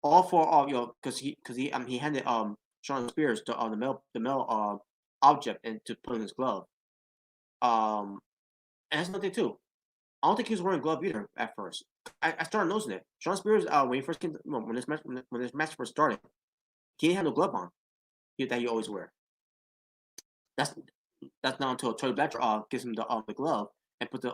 All for because he handed Sean Spears the male object and to put in his glove. And that's another thing too. I don't think he was wearing a glove either at first. I started noticing it. Sean Spears, when he first came, when this match first started, he didn't have no glove on. That he always wear. That's not until Tony Blanchard gives him the glove and put the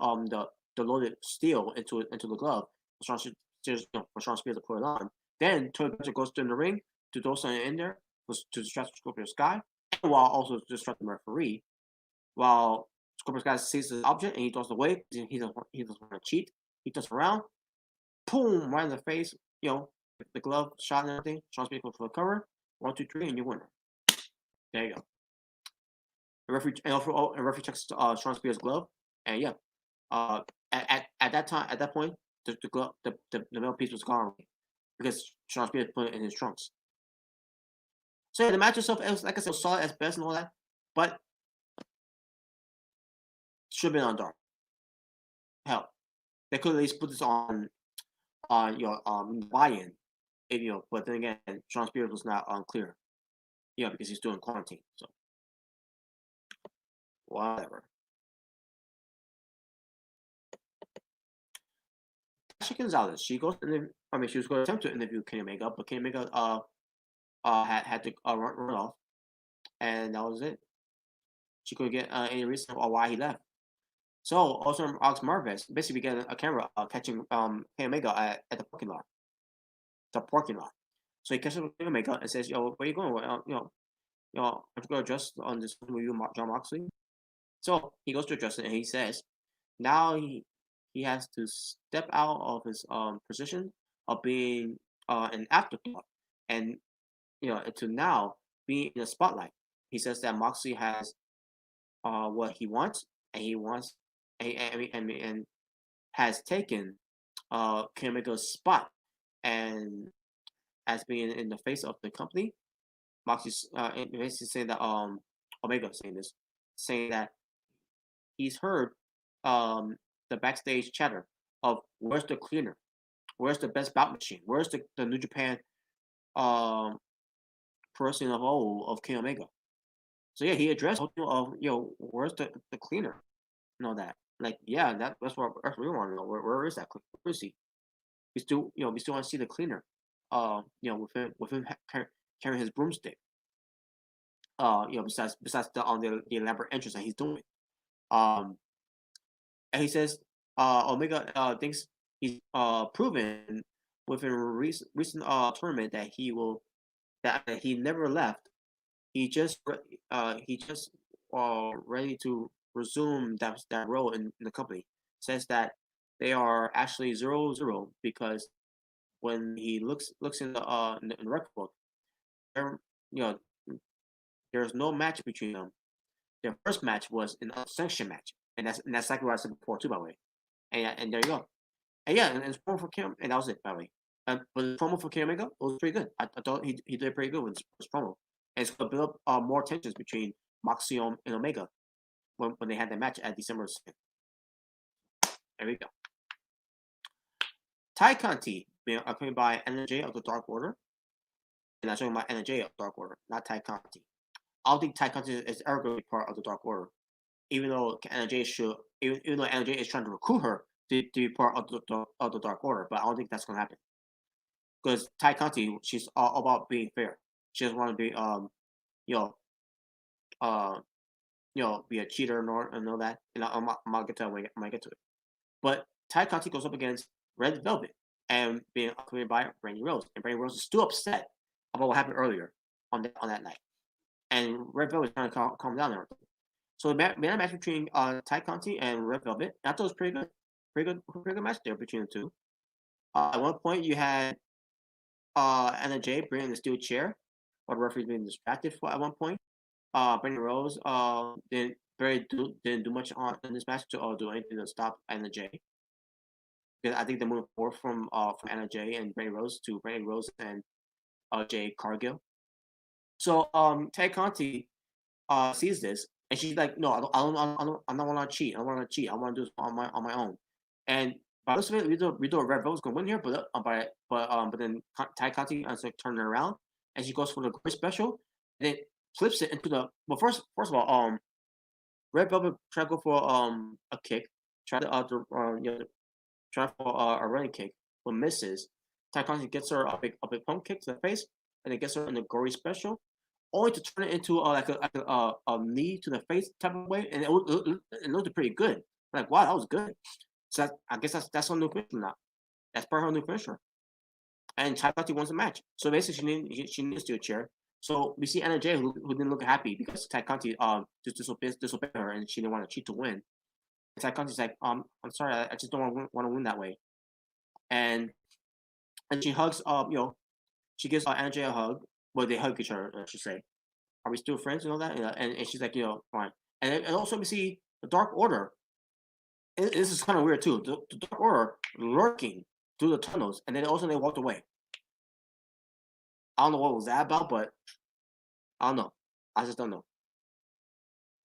loaded steel into the glove for Sean Spears to put it on. Then Tony Blanchard goes in the ring to throw something in there to distract Scorpio Sky, and while also distracting the referee. While Scorpio Sky sees the object and he throws it away, he doesn't want to cheat. He turns around, boom, right in the face. The glove shot and everything. Sean Spears goes for the cover. 1, 2, 3, and you win. There you go. The referee checks Sean Spears' glove, and yeah, at that point, the glove, the metal piece was gone because Sean Spears put it in his trunks. So yeah, the match itself, it was, like I said, solid as best and all that, but should have been on Dark. Hell, they could at least put this on your buy-in, but then again, Sean Spears was not unclear, because he's doing quarantine, so whatever. Ashley Gonzalez, she was going to attempt to interview Kenny Omega, but Kenny Omega had to run off, and that was it. She couldn't get any reason why he left. So also Alex Marvez basically began a camera catching Kenny Omega at the parking lot. The parking lot. So he catches Kenny Omega and says, "Yo, where you going? I'm going to address on this with you, John Moxley." So he goes to address it, and he says, now he has to step out of his position of being an afterthought, and to now be in the spotlight. He says that Moxley has what he wants, and he wants, and has taken Kenny Omega's spot, and as being in the face of the company, Moxley's basically saying that Omega saying that he's heard the backstage chatter of where's the cleaner, where's the best bout machine, where's the New Japan person of Kenny Omega. So yeah, he addressed of where's the cleaner, that like that's what we want to know. Where is that cleaner? Where is he? We still want to see the cleaner. With him carrying his broomstick. Besides the elaborate entrance that he's doing. And he says Omega thinks he's proven within a recent tournament that he never left. He just ready to resume that role in the company. Says that they are actually 0-0 because when he looks in the record book, there's no match between them. Their first match was an unsanctioned match, and that's exactly what I said before too, by the way. And there you go. And and promo for Kim, and that was it, by the way. But the promo for Kenny Omega was pretty good. I thought he did pretty good with his promo, and it's going to build up more tensions between Moxley and Omega when they had that match at December 2nd. There we go. Ty Conti being accompanied by NJ of the Dark Order, and I'm talking about NJ of the Dark Order, not Ty Conti. I don't think Ty Conti is ever going to be part of the Dark Order, even though NJ is trying to recruit her to be part of the Dark Order, but I don't think that's going to happen. Because Ty Conti, she's all about being fair. She doesn't want to be be a cheater and all that. I'll get to that when I get to it. But Ty Conti goes up against Red Velvet and being accompanied by Brandy Rose, and Brandy Rose is still upset about what happened earlier on that night. And Red Velvet is trying to calm down and everything. So we had a match between Ty Conti and Red Velvet. I thought it was pretty good. Pretty good match there between the two. At one point, you had Anna Jay bringing the steel chair, while the referee being distracted at one point. Brandy Rose didn't do much in this match to do anything to stop Anna Jay. Because I think they moved forward from Anna Jay and Brandy Rose to Brandy Rose and Jay Cargill. So Tay Conti sees this, and she's like, "No, I don't want to cheat. I don't want to cheat. I want to do this on my own." And by this way, we do Red Velvet's going to win here, but then Tay Conti ends up turning around, and she goes for the great special, and then flips it into the first of all, Red Velvet try to go for a kick, try for a running kick, but misses. Tay Conti gets her a big pump kick to the face, and it gets her in the gory special, only to turn it into like a knee to the face type of way, and it looked pretty good. Like, wow, that was good. So I guess that's her new finisher now. That's part of her new finisher. And Tay Conti wants a match. So basically, she needs to a chair. So we see Anna Jay who didn't look happy because Tay Conti just disobeyed her and she didn't want to cheat to win. And Tay Conti's like, I'm sorry, I just don't want to win that way. And she hugs she gives Anna Jay a hug. Well, they hug each other, I should say. Are we still friends and all that? And she's like, fine. And also we see the Dark Order. This is kind of weird too. The Dark Order lurking through the tunnels, and then also they walked away. I don't know what was that about, but I don't know. I just don't know.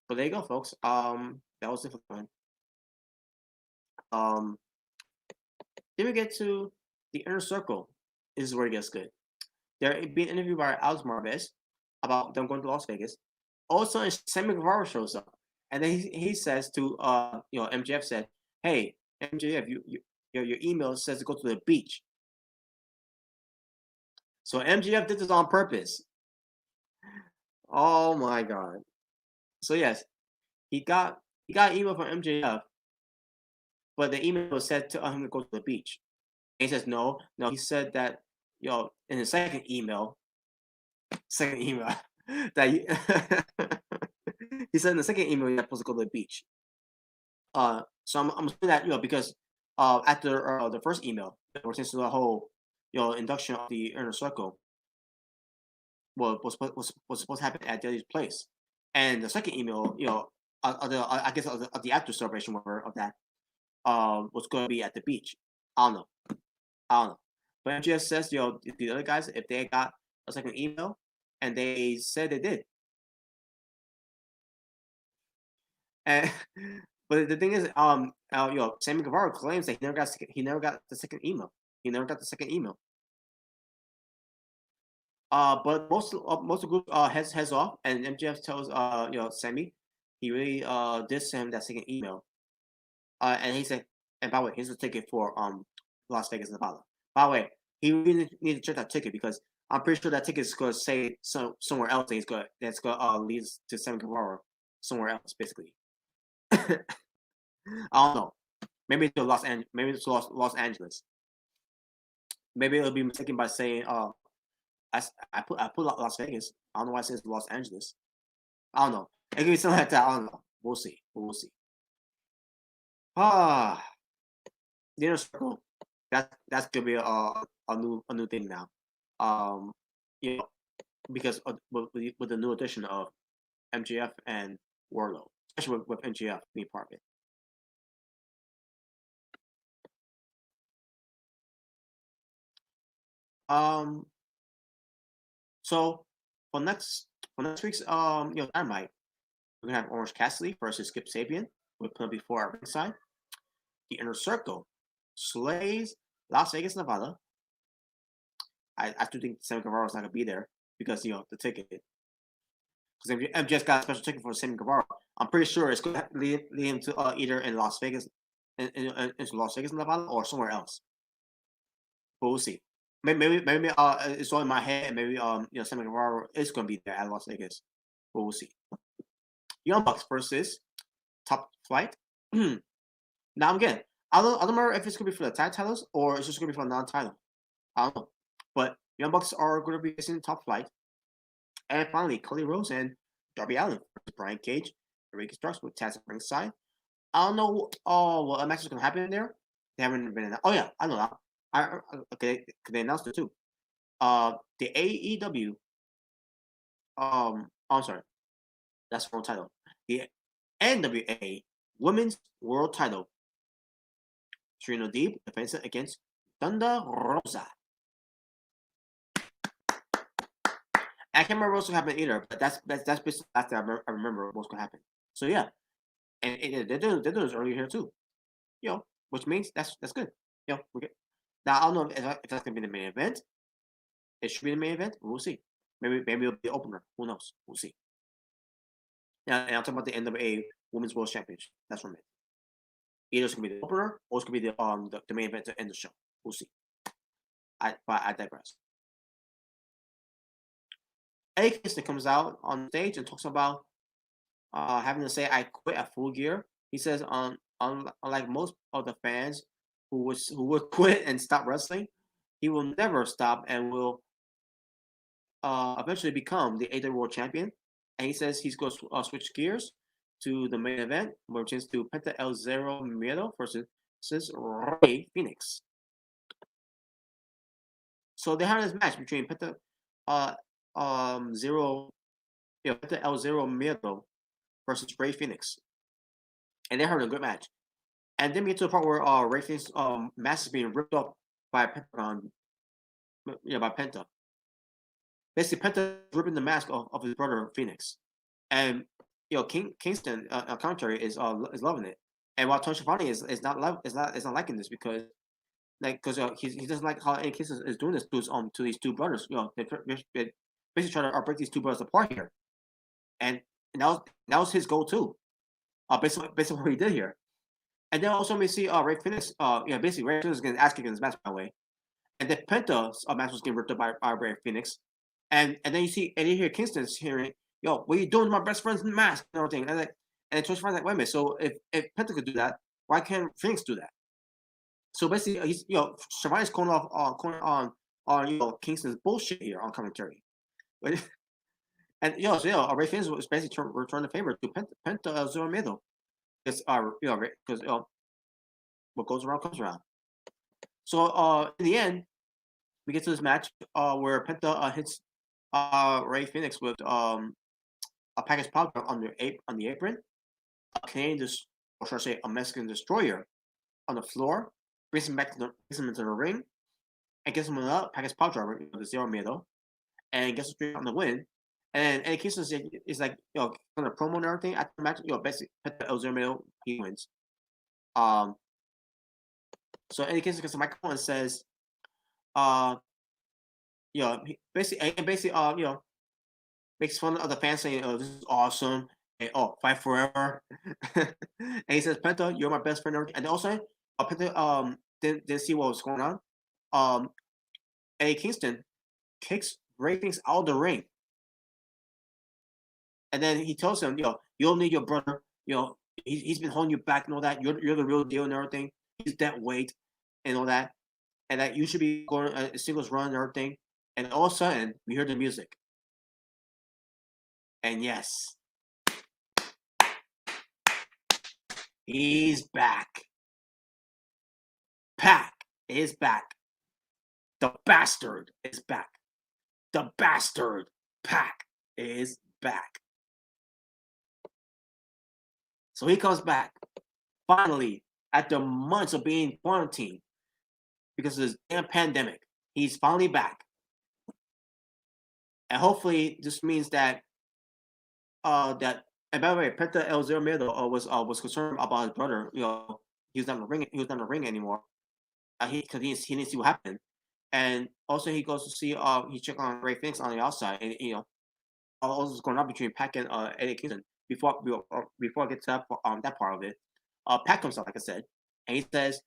But there you go, folks. That was it for fun. Then we get to the Inner Circle. This is where it gets good. They're being interviewed by Alex Marvez about them going to Las Vegas. All of a sudden, Sammy Guevara shows up, and then he says to MJF said, "Hey, MJF, your email says to go to the beach." So MGF did this on purpose. Oh my god. So yes, he got email from MJF, but the email was said to him to go to the beach. And he says no. He said that in the second email that he said in the second email you're supposed to go to the beach. So I'm saying that because after the first email, since the whole induction of the inner circle was supposed to happen at Daily's place, and the second email, I guess of the after celebration of that was going to be at the beach. I don't know. But MGS says the other guys, if they got a second email, and they said they did, and but the thing is, Sammy Guevara claims that he never got the second email. He never got the second email. But most of the group heads off, and MJF tells Sammy he really did send him that second email. And he said, and by the way, here's the ticket for Las Vegas, Nevada. By the way, he really need to check that ticket because I'm pretty sure that ticket is going to say somewhere else that's going to lead to Sammy Guevara somewhere else, basically. I don't know. Maybe to Los Angeles. Maybe it'll be mistaken by saying, I put Las Vegas. I don't know why it says Los Angeles. I don't know. It could be something like that. I don't know. We'll see. The inner circle. That's gonna be a new thing now. Because with the new addition of MGF and Warlow, especially with MGF being part of it. So for next week's Dynamite, we're gonna have Orange Cassidy versus Skip Sabian. We'll put before our ringside. The Inner Circle slays Las Vegas, Nevada. I do think Sammy Guevara is not gonna be there because the ticket. Because MJF just got a special ticket for Sammy Guevara. I'm pretty sure it's gonna lead him to either in Las Vegas, into Las Vegas, Nevada, or somewhere else. But we'll see. Maybe it's all in my head. Maybe Sammy Guevara is gonna be there at Las Vegas. But we'll see. Young Bucks versus Top Flight. Now again, I don't remember if it's gonna be for the tag titles or it's just gonna be for a non-title. I don't know. But Young Bucks are gonna be facing Top Flight. And finally, Cody Rhodes and Darby Allin versus Brian Cage. Ricky Starks with Taz at ringside. I don't know what match is gonna happen in there. They haven't been announced. Oh yeah, I know that. Okay, they announced it too. The AEW. I'm sorry, that's the wrong title. The NWA Women's World Title. Serena Deeb defends it against Thunder Rosa. I can't remember what's gonna happen either, but that's basically last I remember what's gonna happen. So yeah, and they're doing this earlier here too. Which means that's good. We're good. Now I don't know if that's gonna be the main event. It should be the main event. We'll see. Maybe it'll be the opener. Who knows? We'll see. Yeah, and I'm talking about the NWA Women's World Championship. That's what I meant. Either it's gonna be the opener or it's gonna be the main event to end the show. We'll see. But I digress. Eddie Kingston comes out on stage and talks about having to say I quit at Full Gear. He says unlike most of the fans who would quit and stop wrestling, he will never stop and will eventually become the AEW World Champion. And he says he's going to switch gears to the main event, which is to Penta El Zero Miedo versus Rey Fenix. So they have this match between Penta Penta El Zero Miedo versus Rey Fenix, and they're having a good match. And then we get to the part where Rey Fenix mask is being ripped up by Pentagon, by Penta. Basically, Penta ripping the mask of his brother Phoenix, and Kingston commentary is loving it, and while Tony Schiavone is not liking this because he doesn't like how Eddie Kingston is doing this to these two brothers. They basically trying to break these two brothers apart here, and that was his goal too. Based on what he did here, and then also we see Rey Fenix. Basically Rey Fenix is going to ask against this match by the way, and then Penta's match was getting ripped up by Ray Phoenix, and then you hear Kingston's hearing, "Yo, what are you doing to my best friend's mask?" and everything, and Trish Stratus like, "Wait a minute, so if Penta could do that, why can't Phoenix do that?" So basically, he's Shivani's calling on Kingston's bullshit here on commentary, but and Ray Phoenix was basically return the favor to Penta Zero Miedo. Because because what goes around comes around. So in the end, we get to this match where Penta hits Ray Phoenix with a package powder on the apron, a Canadian or should I say a Mexican destroyer on the floor, brings him into the ring, and gets him another package powder the Zero Miedo, and gets straight on the win. And Eddie Kingston is like on the promo and everything after the match. Basically Penta El Zero Miedo, he wins. So Eddie Kingston gets the microphone and says, makes fun of the fans saying, "Oh, this is awesome," and fight forever. And he says, "Penta, you're my best friend," and also, Penta didn't see what was going on. Eddie Kingston kicks Ray Phoenix out of the ring, and then he tells him, you don't need your brother. He's been holding you back and all that. You're the real deal and everything. He's that weight and all that, and that you should be going a singles run and everything." And all of a sudden, we hear the music. And yes, he's back. Pac is back. The bastard is back. The bastard Pac is back. So he comes back, finally, after months of being quarantined because of this damn pandemic. He's finally back. And hopefully this means that and by the way, Penta El Zero Miedo was concerned about his brother. He was not in the ring. He was not in the ring anymore. Because he didn't see what happened, and also he goes to see he checked on Ray Phoenix on the outside, and all this is going on between Pac and Eddie Kingston. Before I get to that part of it, Pac comes out like I said, and he says,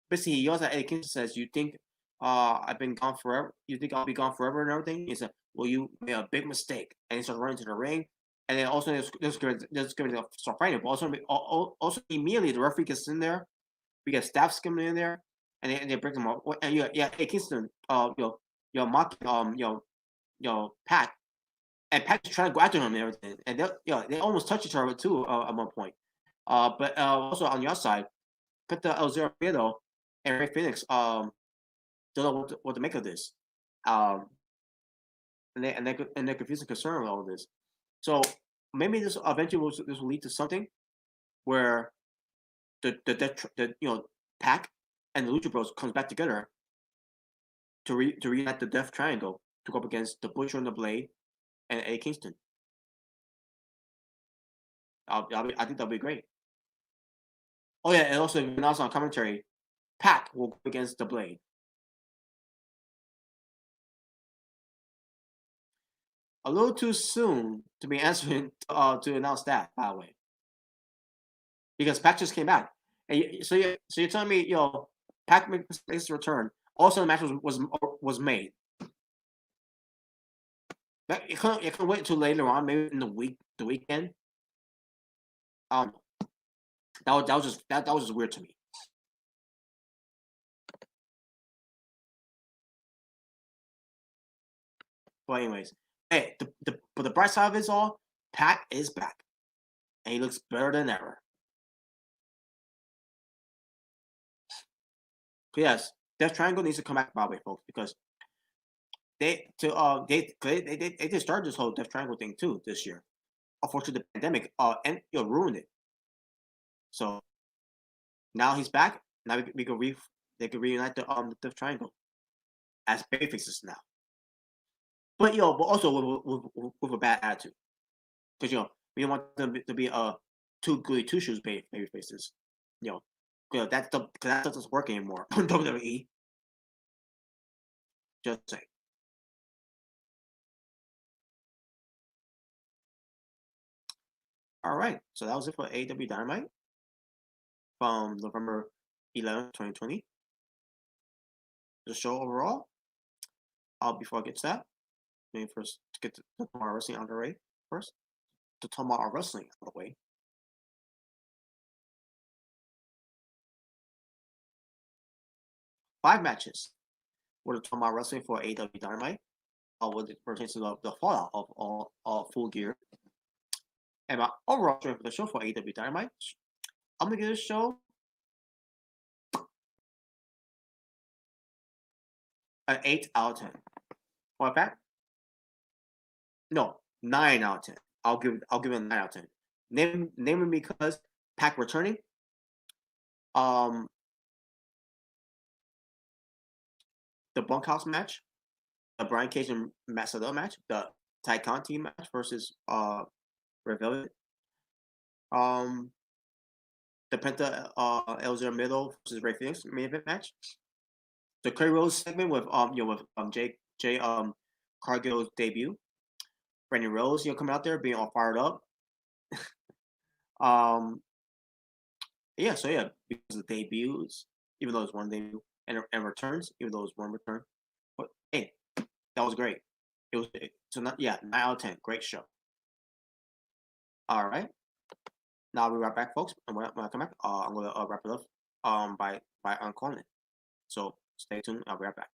basically he yells at Eddie Kingston, says, "You think I've been gone forever? You think I'll be gone forever and everything?" He said, "Well, you made a big mistake," and he starts running to the ring. And then also there's going to start fighting, but also immediately the referee gets in there. We get staff coming in there, and they bring them up. And hey Kingston, mocking Pac, and Pac's trying to go after him and everything, and they almost touch each other too at one point. But also on the outside, Penta El Zero Miedo and Ray Phoenix don't know what to make of this, and they're confused and concerned with all of this. So maybe this eventually will lead to something where the Pac and the Lucha Bros comes back together to reunite the Death Triangle to go up against the Butcher and the Blade and Eddie Kingston. I think that'll be great. Oh yeah, and also announced on commentary, Pac will go against the Blade. A little too soon to be answering to announce that, by the way, because Pac just came back, and so you're telling me Pac makes his return. Also, the match was made. But you can wait until later on, maybe in the weekend. That was just weird to me. But anyways, hey, but the bright side of it is all, Pac is back, and he looks better than ever. But yes, Death Triangle needs to come back, by the way, folks, because they did start this whole Death Triangle thing too this year. Unfortunately, the pandemic and ruined it. So now he's back. Now they can reunite the Death Triangle as babyfaces now. But also with a bad attitude, because we don't want them to be two goody two shoes baby faces. That doesn't work anymore on WWE. Just saying. All right, so that was it for AEW Dynamite from November 11th, 2020. the show overall. Before I get to that, let me first get the Tomorrow Wrestling out of the way first. The Tomorrow Wrestling out of the way. 5 matches for the Tomorrow Wrestling for AEW Dynamite. With it pertains to the fallout of all Full Gear. And my overall strength for the show for AEW Dynamite, I'm gonna give this show an 8 out of 10. What fact? No, 9 out of 10. I'll give it a 9 out of 10. Namely because Pac returning. The bunkhouse match, the Brian Cage and Matador match, the Tycon team match versus Red Velvet. The Penta El Zero Middle versus Ray Phoenix main event match. The Cody Rhodes segment with Jay Cargill's debut. Brandon Rose, coming out there being all fired up. Because the debuts, even though it's one debut, and returns, even though it's one return. But hey, that was great. It was 9 out of 10. Great show. All right. Now we'll be right back, folks. And when I come back, I'm gonna wrap it up by uncalling it. So stay tuned. I'll be right back.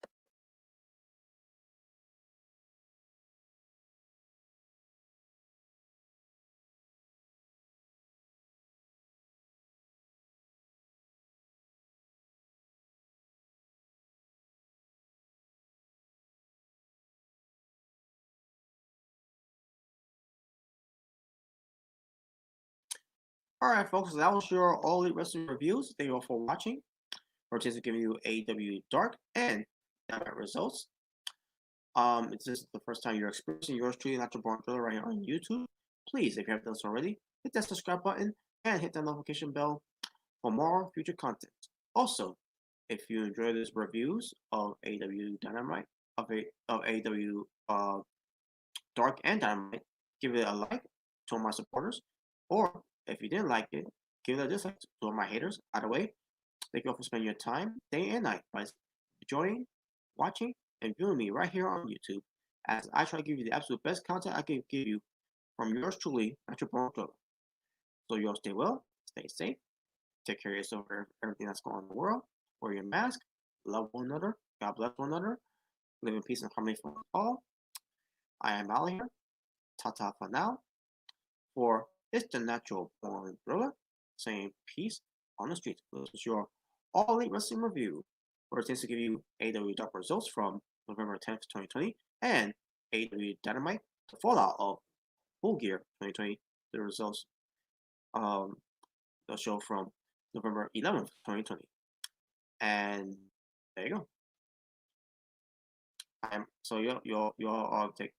All right, folks. That was your All Elite Wrestling reviews. Thank you all for watching. We're just giving you AEW Dark and Dynamite results. If this is the first time you're experiencing yours truly, not your born thriller, right here on YouTube, please, if you haven't done so already, hit that subscribe button and hit that notification bell for more future content. Also, if you enjoy these reviews of AEW Dynamite, of AEW Dark and Dynamite, give it a like to all my supporters. Or if you didn't like it, give it a dislike to all my haters. Either way, thank you all for spending your time, day and night, by joining, watching, and viewing me right here on YouTube, as I try to give you the absolute best content I can give you from yours truly, not your born thriller. So you all stay well, stay safe, take care of yourself for everything that's going on in the world, wear your mask, love one another, God bless one another, live in peace and harmony for all. I am out here. Ta-ta for now. For It's the Natural Born Thriller, saying peace on the streets. This is your All Elite Wrestling review, where it tends to give you AEW Dark results from November 10th, 2020, and AEW Dynamite, the fallout of Full Gear 2020, the results the show from November 11th, 2020. And there you go. So you all take